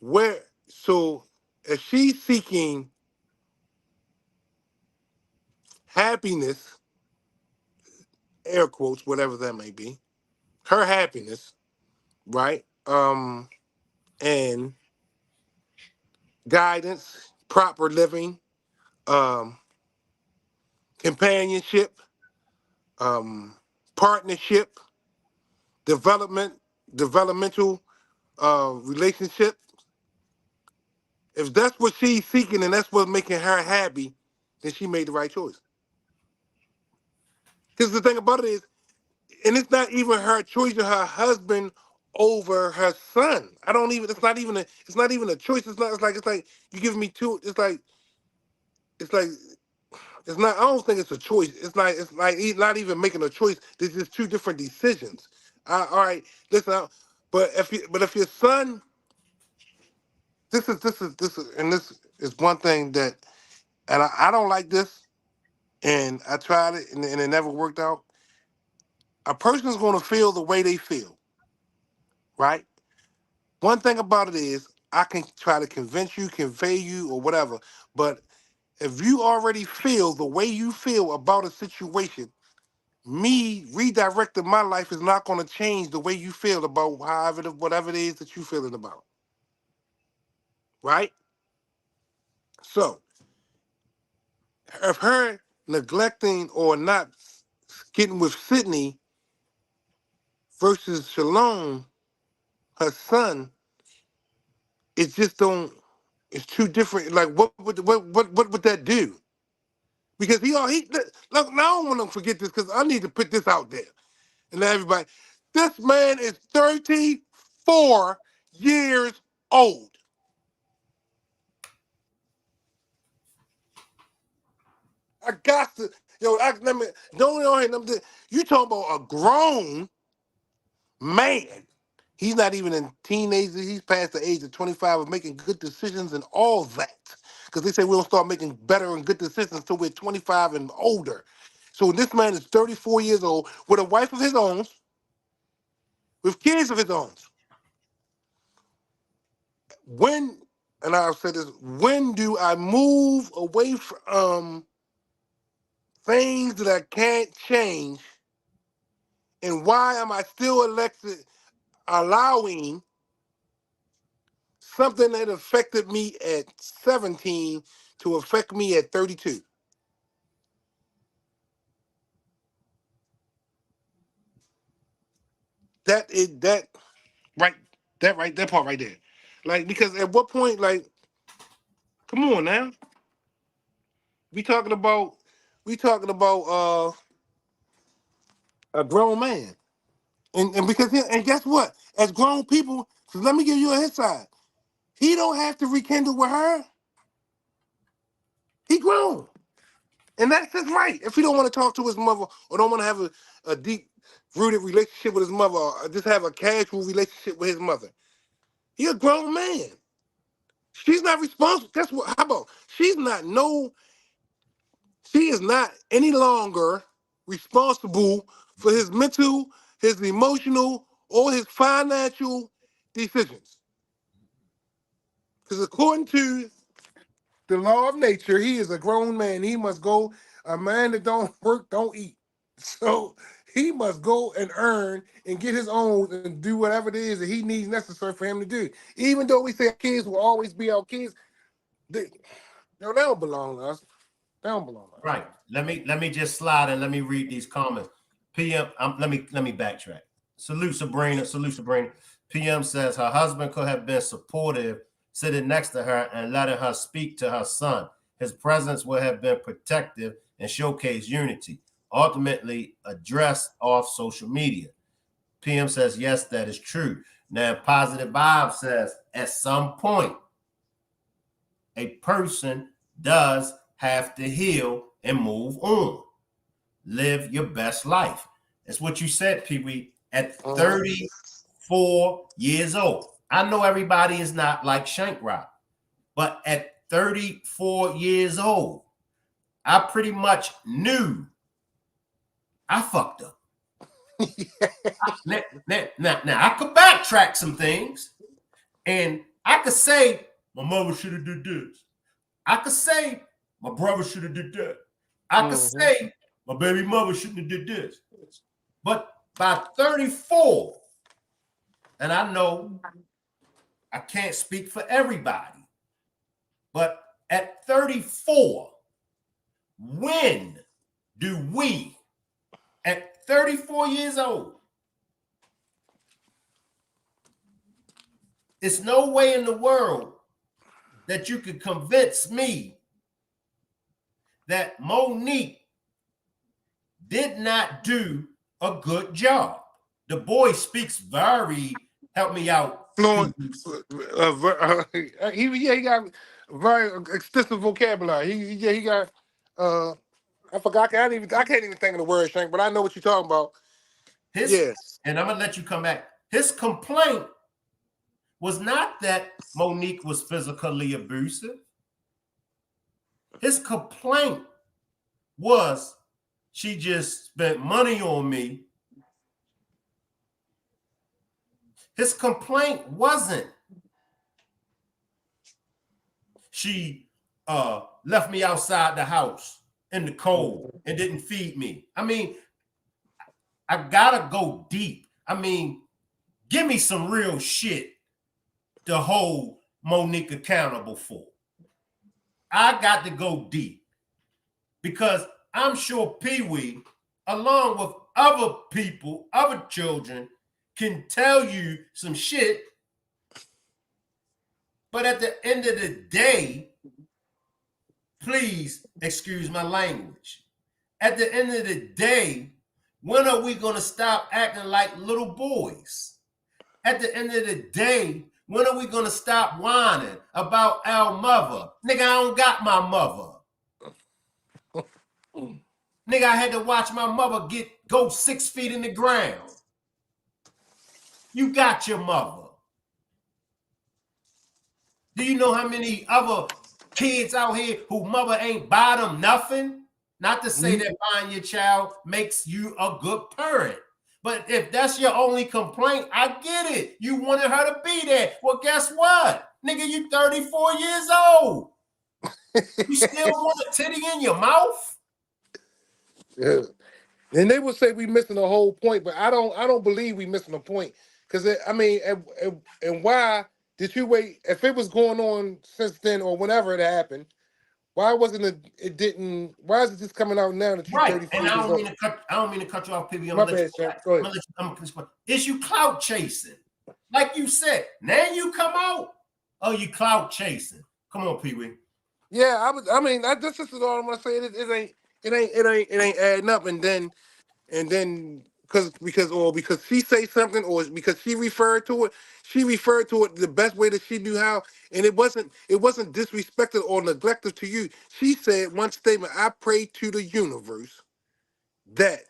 if she's seeking happiness, air quotes, whatever that may be, her happiness, right? And guidance, proper living, companionship, partnership, developmental relationship. If that's what she's seeking and that's what's making her happy, then she made the right choice. Because the thing about it is, and it's not even her choice of her husband over her son. I don't even. It's not even a choice. It's like you give me two. It's like it's not. I don't think it's a choice. It's like he's not even making a choice. There's just two different decisions. All right, listen. But if your son, this is one thing that, and I don't like this, and I tried it and it never worked out. A person's going to feel the way they feel, right? One thing about it is I can try to convince you, convey you, or whatever. But if you already feel the way you feel about a situation, me redirecting my life is not going to change the way you feel about whatever it is that you're feeling about. Right? So, if her neglecting or not getting with Sydney versus Shalom, her son, it just don't. It's two different. Like, what would that do? Because look. Now I don't want to forget this because I need to put this out there and let everybody. This man is 34 years old. I got to, let me don't you talking about a grown man. He's not even a teenager. He's past the age of 25 of making good decisions and all that. Because they say we don't start making better and good decisions until we're 25 and older. So this man is 34 years old with a wife of his own, with kids of his own. And I'll say this, when do I move away from things that I can't change And why am I still allowing something that affected me at 17 to affect me at 32? That part right there. Like, because at what point, like, come on now. We talking about a grown man. And because and guess what? As grown people, so let me give you a his side. He don't have to rekindle with her. He grown. And that's his right. If he don't want to talk to his mother or don't want to have a deep rooted relationship with his mother or just have a casual relationship with his mother, he a grown man. She's not responsible. That's what, how about, she is not any longer responsible for his mental, his emotional, or his financial decisions. Because according to the law of nature, he is a grown man. He must go. A man that don't work, don't eat. So he must go and earn and get his own and do whatever it is that he needs necessary for him to do. Even though we say our kids will always be our kids, they don't belong to us. They don't belong to us. Right. Let me just slide and let me read these comments. PM, let me backtrack. Salute Sabrina. PM says her husband could have been supportive, sitting next to her and letting her speak to her son. His presence would have been protective and showcase unity, ultimately addressed off social media. PM says, yes, that is true. Now, Positive Vibe says, at some point, a person does have to heal and move on. Live your best life. That's what you said, Pee-wee, at 34 years old. I know everybody is not like Shank Rock, but at 34 years old, I pretty much knew I fucked up. Now, I could backtrack some things, and I could say my mother should have did this. I could say my brother should have did that. I could say my baby mother shouldn't have did this. But by 34, and I know I can't speak for everybody, but at 34, when do we, at 34 years old, it's no way in the world that you could convince me that Monique did not do a good job. The boy speaks very, help me out. Fluent. He got very extensive vocabulary. He got I forgot. I can't even think of the word, Shank, but I know what you're talking about. And I'm gonna let you come back. His complaint was not that Monique was physically abusive. His complaint was she just spent money on me. His complaint wasn't she left me outside the house in the cold and didn't feed me. I mean, I gotta go deep. I mean, give me some real shit to hold Monique accountable for. I got to go deep because I'm sure Pee-wee, along with other people, other children, can tell you some shit. But at the end of the day, please excuse my language. At the end of the day, when are we going to stop acting like little boys? At the end of the day, when are we going to stop whining about our mother? Nigga, I don't got my mother. Nigga, I had to watch my mother go 6 feet in the ground. You got your mother. Do you know how many other kids out here who mother ain't buy them nothing? Not to say that buying your child makes you a good parent. But if that's your only complaint, I get it. You wanted her to be there. Well, guess what? Nigga, you 34 years old. You still want a titty in your mouth? Yeah. And they would say we missing the whole point, but I don't believe we missing the point. Because I mean, and why did you wait? If it was going on since then or whenever it happened, why wasn't it? It didn't. Why is it just coming out now that you're Right. 34 And I years don't old? mean to cut. I don't mean to cut you off, PB. My bad, Shaq. Go ahead. Is you clout chasing? Like you said, now you come out. Oh, you clout chasing. Come on, Pee Wee. Yeah, I mean, this is all I'm gonna say. It ain't adding up. And then because she say something or because she referred to it the best way that she knew how, and it wasn't disrespected or neglected to you. She said one statement: I pray to the universe that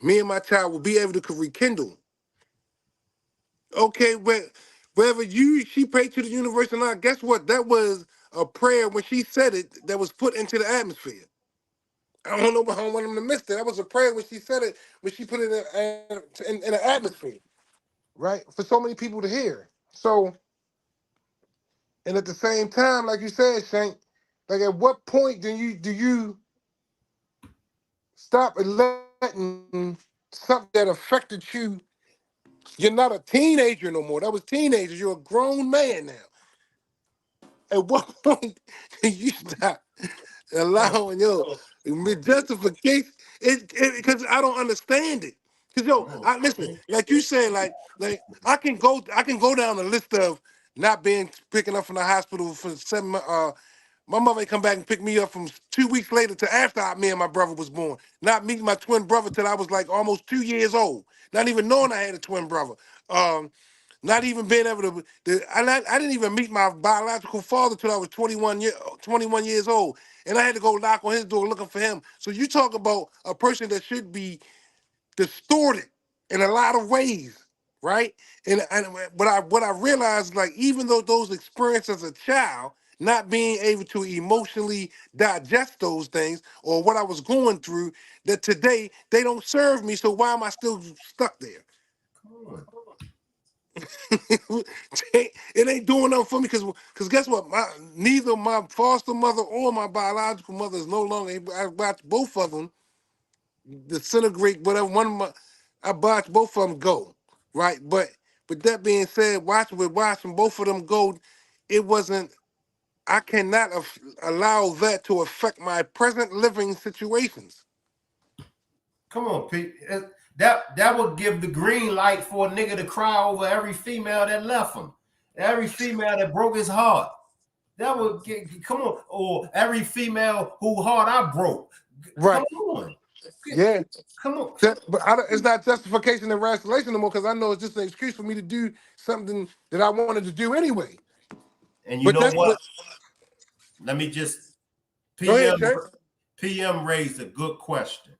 me and my child will be able to rekindle. Okay, wherever she prayed to the universe or not, guess what? That was a prayer when she said it that was put into the atmosphere. I don't know, but I don't want them to miss that. That was a prayer when she said it, when she put it in the atmosphere, right? For so many people to hear. So, and at the same time, like you said, Shank, like at what point do you stop letting something that affected you? You're not a teenager no more. That was teenagers. You're a grown man now. At what point do you stop allowing your justification? Because I don't understand it. Because I listen, like you said, like I can go down the list of not being picking up from the hospital for 7 months. My mother ain't come back and pick me up from 2 weeks later to after me and my brother was born. Not meeting my twin brother till I was like almost 2 years old. Not even knowing I had a twin brother. Not even being able I didn't even meet my biological father till I was 21 years old. And I had to go knock on his door looking for him. So you talk about a person that should be distorted in a lot of ways, right? And what I realized, like, even though those experiences as a child, not being able to emotionally digest those things or what I was going through, that today they don't serve me. So why am I still stuck there? It ain't doing nothing for me because guess what? Neither my foster mother or my biological mother is no longer. I watched both of them disintegrate. Whatever I watched both of them go, right? But with that being said, watching both of them go, it wasn't. I cannot allow that to affect my present living situations. Come on, Pete. That would give the green light for a nigga to cry over every female that left him, every female that broke his heart. That would come on, or every female whose heart I broke. Right. Come on. Yeah. Come on. But it's not justification and rationalization no more because I know it's just an excuse for me to do something that I wanted to do anyway. And you know what? Let me just PM raised a good question.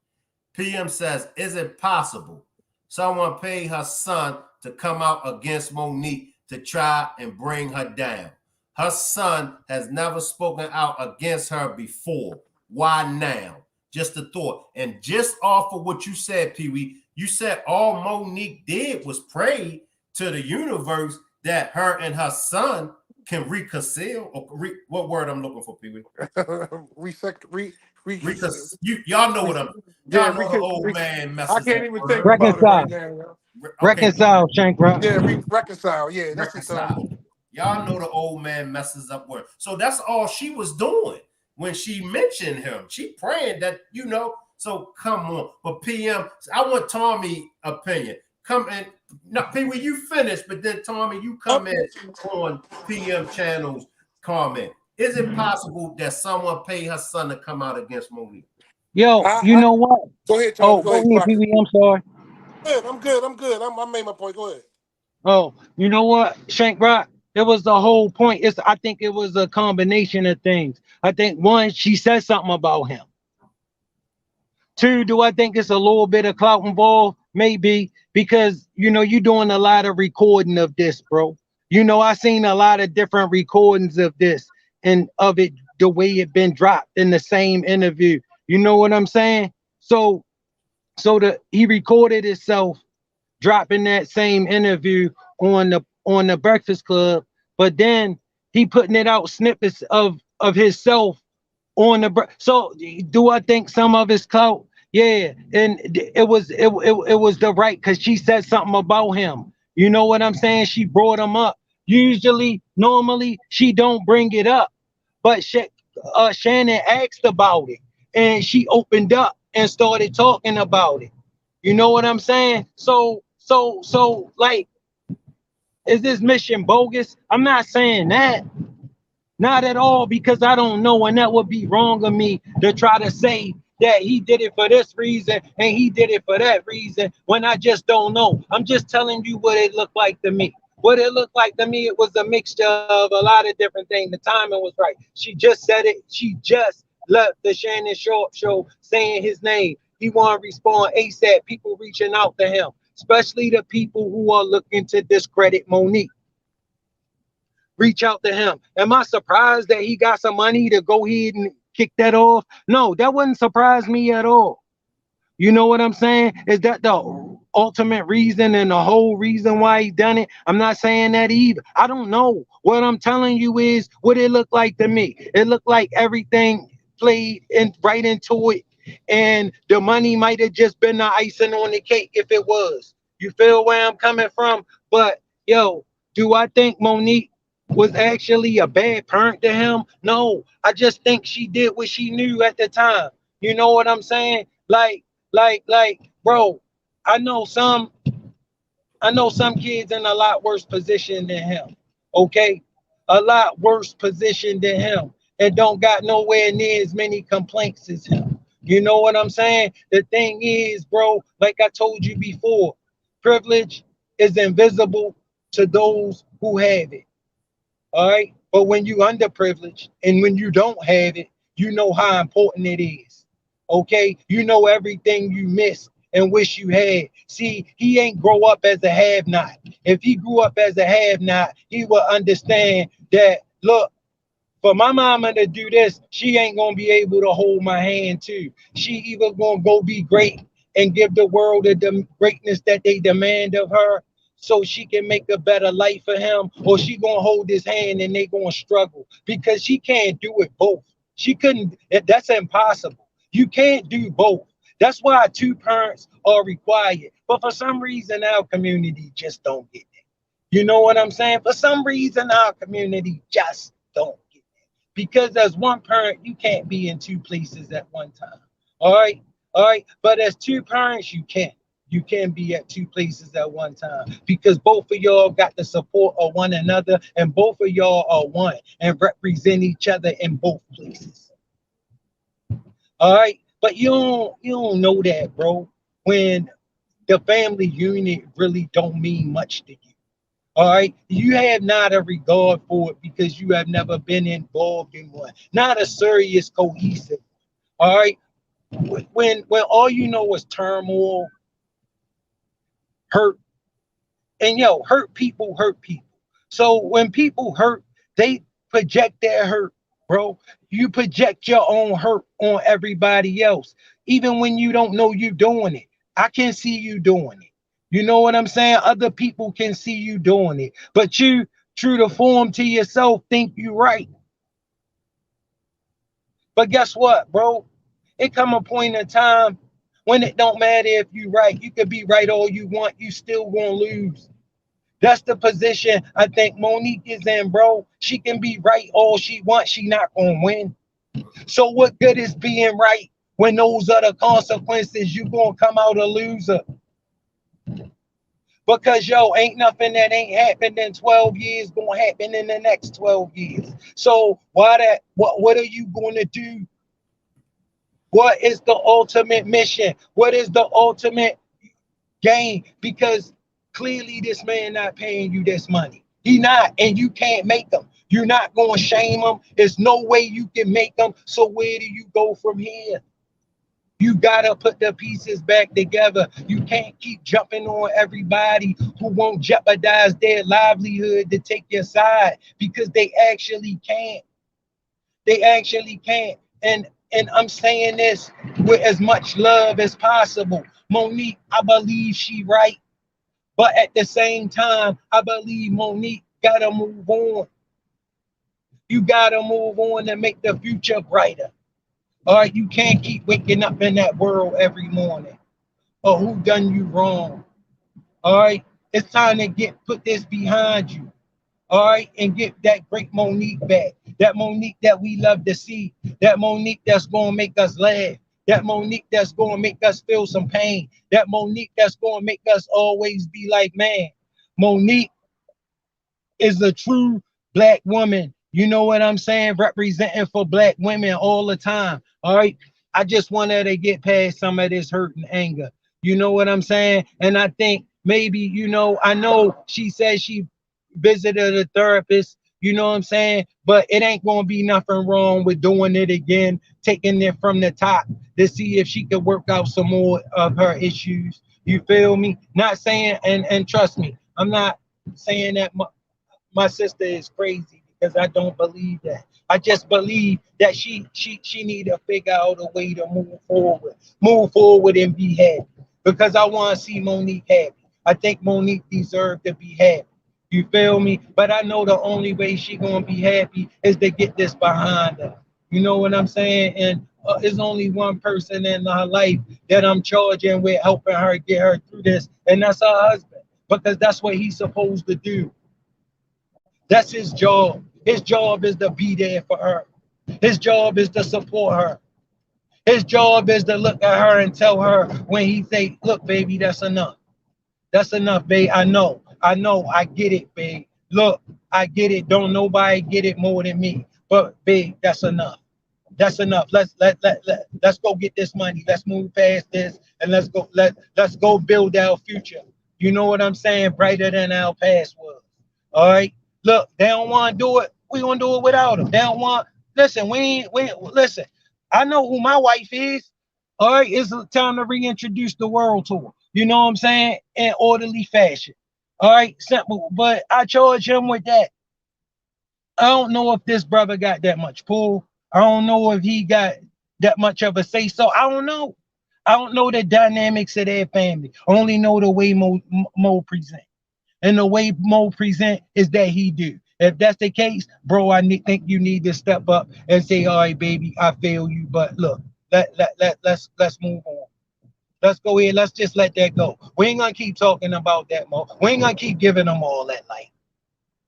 PM says, is it possible someone paid her son to come out against Monique to try and bring her down? Her son has never spoken out against her before. Why now? Just a thought. And just off of what you said, Pee Wee, you said all Monique did was pray to the universe that her and her son can reconcile. What word I'm looking for, Pee Wee? Y'all know what I'm. Y'all know the old man messes. I can't even think about it right now. Reconcile, Shank, bro. Yeah, reconcile. Yeah, that's reconcile. Y'all know the old man messes up words. So that's all she was doing when she mentioned him. She praying that, so come on. But PM, I want Tommy opinion. Come in. No, Pee Wee, you finish, but then Tommy, you come in on PM channels comment. Is it possible that someone paid her son to come out against Monique? Yo, you know what? Go ahead, Tommy. Go ahead, Pee-wee, I'm sorry. I'm good. I made my point. Go ahead. Oh, you know what, Shank Rock? It was the whole point. I think it was a combination of things. I think one, she said something about him. Two, do I think it's a little bit of clout involved? Maybe, because you're doing a lot of recording of this, bro. I seen a lot of different recordings of this and of it the way it been dropped in the same interview. You know what I'm saying? So he recorded himself dropping that same interview on the Breakfast Club, but then he putting it out snippets of himself on the. So do I think some of his clout? Yeah, and it was the right because she said something about him. You know what I'm saying? She brought him up. Usually, normally, she don't bring it up, but Shannon asked about it, and she opened up and started talking about it. You know what I'm saying? So, like, is this mission bogus? I'm not saying that. Not at all, because I don't know, and that would be wrong of me to try to say that he did it for this reason and he did it for that reason when I just don't know. I'm just telling you what it looked like to me. What it looked like to me, it was a mixture of a lot of different things. The timing was right. She just said it. She just left the Shannon Sharp show saying his name. He want to respond ASAP. People reaching out to him, especially the people who are looking to discredit Monique. Reach out to him. Am I surprised that he got some money to go ahead and kick that off? No, that wouldn't surprise me at all. You know what I'm saying? Is that the ultimate reason and the whole reason why he done it? I'm not saying that either. I don't know. What I'm telling you is what it looked like to me. It looked like everything played in right into it. And the money might have just been the icing on the cake if it was. You feel where I'm coming from? But yo, do I think Monique was actually a bad parent to him? No. I just think she did what she knew at the time. You know what I'm saying? Like, bro, I know some kids in a lot worse position than him. Okay, a lot worse position than him, and don't got nowhere near as many complaints as him. You know what I'm saying? The thing is, bro, like I told you before, privilege is invisible to those who have it. All right. But when you underprivileged and when you don't have it, you know how important it is. Okay. You know everything you miss and wish you had. See, he ain't grow up as a have not. If he grew up as a have not, he would understand that, look, for my mama to do this, she ain't gonna be able to hold my hand too. She either gonna go be great and give the world the greatness that they demand of her, so she can make a better life for him, or she gonna hold his hand and they gonna struggle because she can't do it both. She couldn't. That's impossible. You can't do both. That's why two parents are required. But for some reason, our community just don't get it. You know what I'm saying? For some reason, our community just don't. Because as one parent, you can't be in two places at one time. All right. All right. But as two parents, you can. You can be at two places at one time because both of y'all got the support of one another and both of y'all are one and represent each other in both places. All right. But you don't know that, bro, when the family unit really don't mean much to you. All right, you have not a regard for it because you have never been involved in one, not a serious, cohesive. All right, when all you know is turmoil, hurt, and hurt people hurt people. So when people hurt, they project their hurt, bro. You project your own hurt on everybody else, even when you don't know you're doing it. I can see you doing it. You know what I'm saying? Other people can see you doing it, but you, true to form to yourself, think you right. But guess what, bro? It come a point in time when it don't matter if you right. You could be right all you want. You still gonna lose. That's the position I think Monique is in, bro. She can be right all she wants. She not gonna win. So what good is being right when those are the consequences? You gonna come out a loser. Because ain't nothing that ain't happened in 12 years gonna happen in the next 12 years. So what are you gonna do? What is the ultimate mission? What is the ultimate gain? Because clearly this man not paying you this money. He not, and you can't make him. You're not gonna shame him. There's no way you can make him. So where do you go from here? You gotta put the pieces back together. You can't keep jumping on everybody who won't jeopardize their livelihood to take your side because they actually can't. They actually can't. And I'm saying this with as much love as possible. Monique, I believe she right. But at the same time, I believe Monique gotta move on. You gotta move on and make the future brighter. All right, you can't keep waking up in that world every morning. Or who done you wrong. All right, it's time to put this behind you. All right, and get that great Monique back. That Monique that we love to see. That Monique that's gonna make us laugh. That Monique that's gonna make us feel some pain. That Monique that's gonna make us always be like, man, Monique is a true black woman. You know what I'm saying? Representing for black women all the time. All right. I just want her to get past some of this hurt and anger. You know what I'm saying? And I think maybe, I know she said she visited a therapist, you know what I'm saying? But it ain't gonna be nothing wrong with doing it again, taking it from the top to see if she could work out some more of her issues. You feel me? Not saying, and trust me, I'm not saying that my sister is crazy because I don't believe that. I just believe that she need to figure out a way to move forward and be happy. Because I want to see Monique happy. I think Monique deserves to be happy. You feel me? But I know the only way she gonna be happy is to get this behind her. You know what I'm saying? And there's only one person in her life that I'm charging with helping her get her through this, and that's her husband. Because that's what he's supposed to do. That's his job. His job is to be there for her. His job is to support her. His job is to look at her and tell her when he say, look, baby, that's enough. That's enough, babe. I get it, babe. Look, I get it. Don't nobody get it more than me. But babe, that's enough. That's enough. Let's go get this money. Let's move past this and let's go build our future. You know what I'm saying? Brighter than our past was. All right. Look, they don't want to do it. We gonna do it without them. They don't want. Listen, listen. I know who my wife is. All right, it's time to reintroduce the world to her. You know what I'm saying? In orderly fashion. All right, simple. But I charge him with that. I don't know if this brother got that much pull. I don't know if he got that much of a say so. I don't know. I don't know the dynamics of their family. I only know the way Mo present. And the way Mo present is that he do. If that's the case, bro, think you need to step up and say, all right, baby, I feel you. But look, let's move on. Let's go ahead. Let's just let that go. We ain't gonna keep talking about that, Mo. We ain't gonna keep giving them all that light.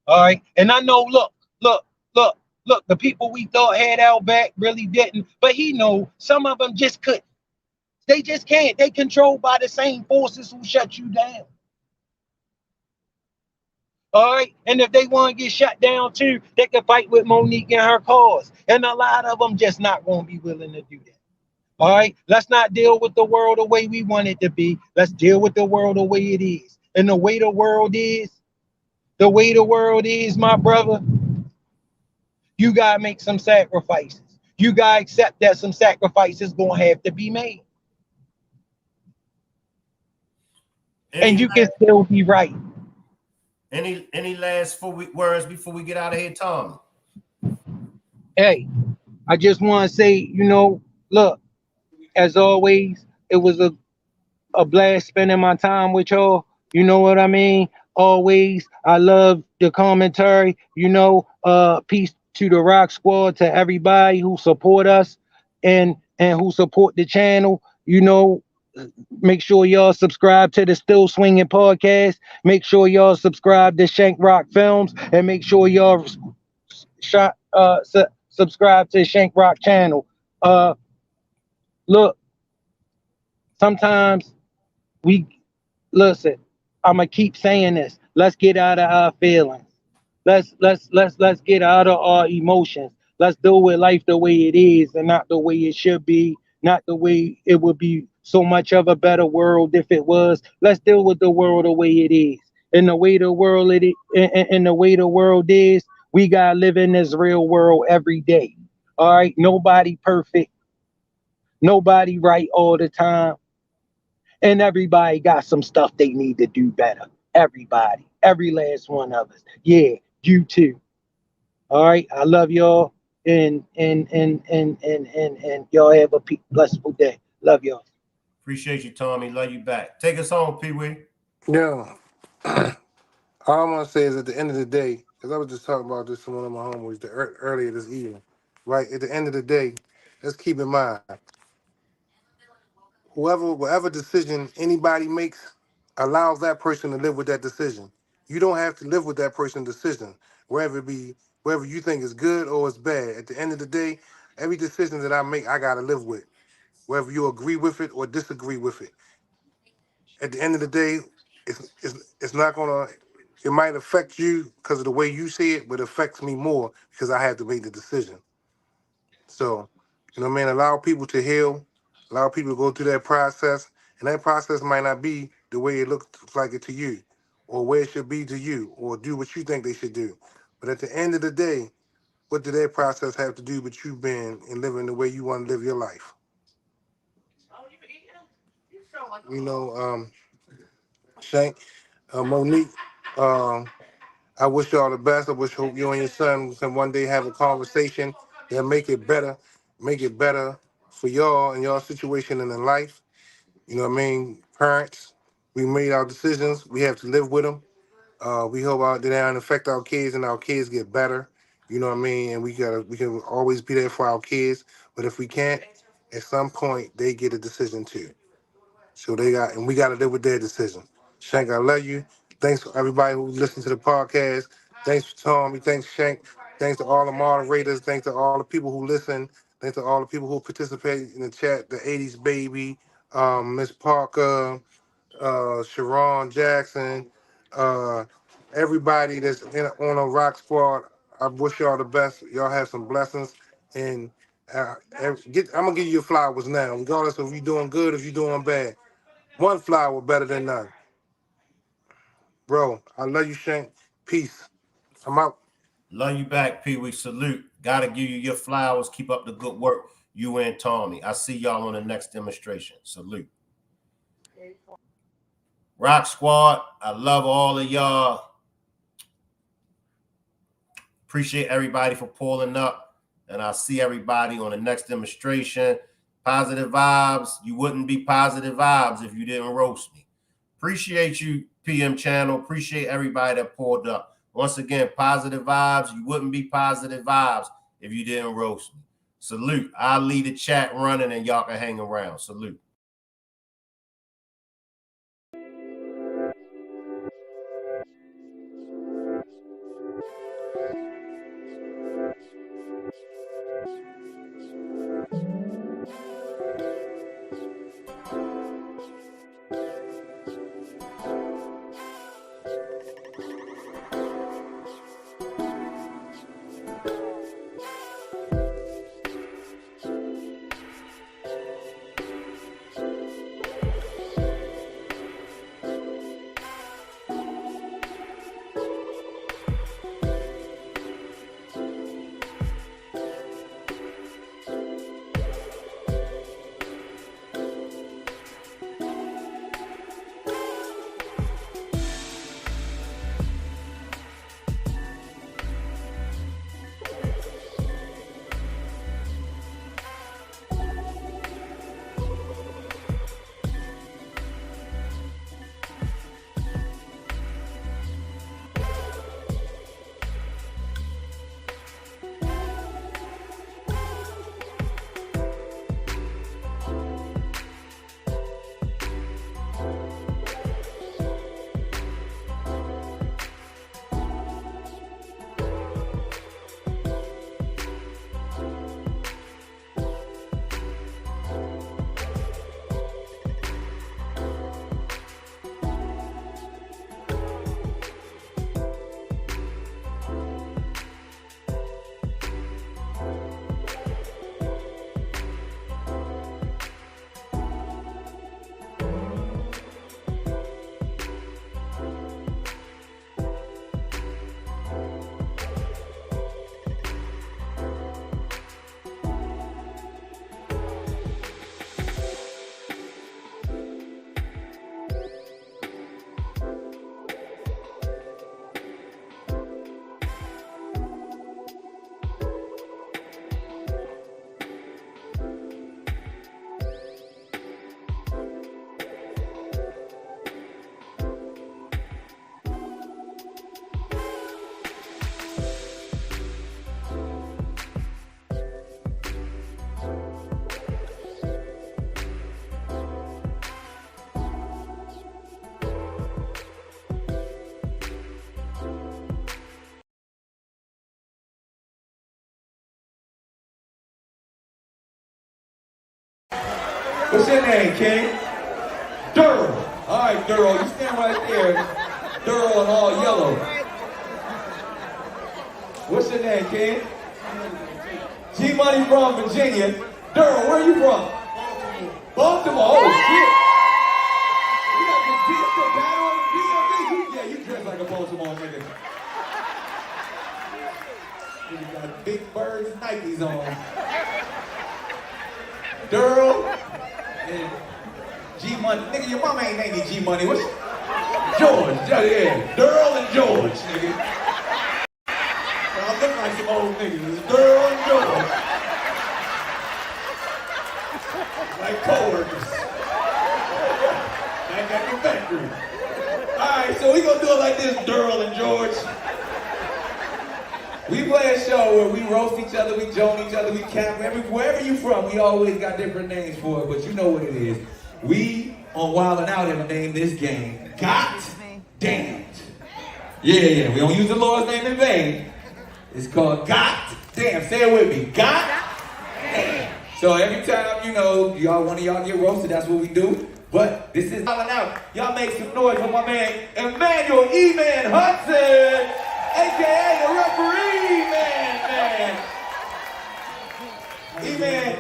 All right. And I know, look, look, look, the people we thought had our back really didn't. But he know some of them just couldn't. They just can't. They controlled by the same forces who shut you down. All right. And if they want to get shut down too, they can fight with Monique and her cause. And a lot of them just not going to be willing to do that. All right. Let's not deal with the world the way we want it to be. Let's deal with the world the way it is. And the way the world is, my brother, you got to make some sacrifices. You got to accept that some sacrifices going to have to be made. And you can still be right. Any last words before we get out of here, Tom? Hey, I just want to say, look, as always, it was a blast spending my time with y'all. You know what I mean? Always, I love the commentary. Peace to the Rock Squad, to everybody who support us and who support the channel. Make sure y'all subscribe to the Still Swinging podcast. Make sure y'all subscribe to Shank Rock Films, and make sure y'all subscribe to Shank Rock channel. Look, sometimes we listen. I'm gonna keep saying this. Let's get out of our feelings. Let's get out of our emotions. Let's deal with life the way it is and not the way it should be, not the way it would be so much of a better world if it was. Let's deal with the world the way it is. And the way the world is, we gotta live in this real world every day. All right. Nobody perfect. Nobody right all the time. And everybody got some stuff they need to do better. Everybody. Every last one of us. Yeah, you too. All right. I love y'all. And y'all have a blessed day. Love y'all. Appreciate you, Tommy. Love you back. Take us home, Pee Wee. Yeah. All I want to say is at the end of the day, because I was just talking about this to one of my homies earlier this evening, right? At the end of the day, let's keep in mind, whatever decision anybody makes allows that person to live with that decision. You don't have to live with that person's decision, whether you think is good or it's bad. At the end of the day, every decision that I make, I gotta live with, whether you agree with it or disagree with it. At the end of the day, it's not gonna. It might affect you because of the way you see it, but it affects me more because I have to make the decision. So, man, allow people to heal, allow people to go through that process, and that process might not be the way it looks like it to you, or where it should be to you, or do what you think they should do. But at the end of the day, what did that process have to do with you being and living the way you want to live your life? Shank, Monique, I wish y'all the best. Hope you and your son can one day have a conversation that make it better for y'all and y'all situation in the life. You know what I mean? Parents, we made our decisions. We have to live with them. We hope they don't affect our kids and our kids get better. You know what I mean? And we can always be there for our kids. But if we can't, at some point they get a decision too. So we got to live with their decision. Shank, I love you. Thanks for everybody who listened to the podcast. Thanks for Tommy. Thanks, Shank. Thanks to all the moderators. Thanks to all the people who listen. Thanks to all the people who participate in the chat. The 80s Baby, Miss Parker, Sharon Jackson, everybody that's on a Rock Squad. I wish y'all the best. Y'all have some blessings. And I'm going to give you your flowers now, regardless of you doing good or if you're doing bad. One flower better than none. Bro, I love you, Shank. Peace. I'm out. Love you back, Pee Wee. Salute. Gotta give you your flowers. Keep up the good work. You and Tommy. I see y'all on the next demonstration. Salute. Rock Squad, I love all of y'all. Appreciate everybody for pulling up. And I'll see everybody on the next demonstration. Positive vibes. You wouldn't be positive vibes if you didn't roast me. Appreciate you, PM channel. Appreciate everybody that pulled up. Once again, positive vibes. You wouldn't be positive vibes if you didn't roast me. Salute. I'll leave the chat running and y'all can hang around. Salute. What's your name, King? Durrell. All right, Durrell, you stand right there. Durrell and all yellow. What's your name, King? G-Money from Virginia. Durrell, where are you from? Baltimore. Oh, shit. You got the pizza battle on the DMV. Yeah, you dress like a Baltimore nigga. You got big birds Nikes on. Durrell and G-Money. Nigga, your mama ain't named me G-Money. What's George? Yeah. Durrell and George, nigga. Y'all look like some old niggas. It's Durrell and George. Like co-workers. Back at the factory. Alright, so we gonna do it like this, Durrell and George. We play a show where we roast each other, we joke each other, we cap. Wherever you from, we always got different names for it, but you know what it is. We on Wild 'N Out have named this game Got Damned. Yeah, we don't use the Lord's name in vain. It's called Got Damn. Say it with me. Got Damn. So every time, you know, one of y'all get roasted, that's what we do. But this is Wild 'N Out. Y'all make some noise for my man, Emmanuel E-Man Hudson, a.k.a. the referee, man. E-Man,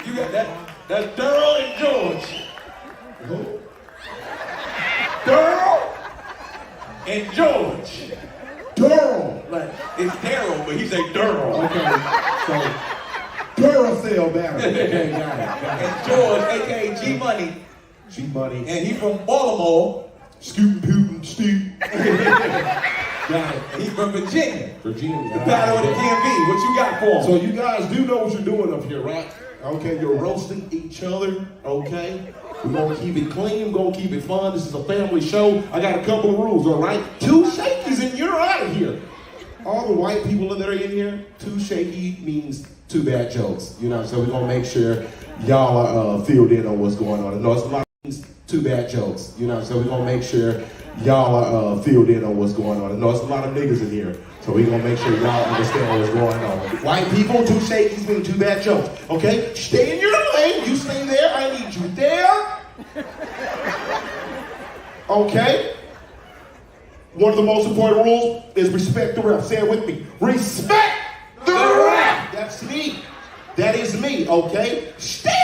you got that? That's Durrell and George. Who? Durrell and George. Durrell. Like, it's Darryl, but he say Durrell. Okay, so Duracell battery. Okay, got it. And George, a.k.a. G-Money. G-Money. And he from Baltimore. Scootin' Putin Steve. Got it. He's from Virginia. The battle of the DMV. What you got for him? So you guys do know what you're doing up here, right? Okay, you're roasting each other, okay? We're gonna keep it clean, we're gonna keep it fun. This is a family show. I got a couple of rules, all right? 2 shakies and you're out of here. All the white people that are in here, 2 shaky means 2 bad jokes. You know, so we're gonna make sure y'all are filled in on what's going on. I know it's a lot of 2 bad jokes. You know, so we're gonna make sure y'all are filled in on what's going on. I know it's a lot of niggas in here. So we're gonna make sure y'all understand what's going on. White people, 2 shakies mean 2 bad jokes. Okay? Stay in your lane. You stay there. I need you there. Okay? One of the most important rules is respect the ref. Say it with me. Respect the ref. That's me. That is me, okay? Stay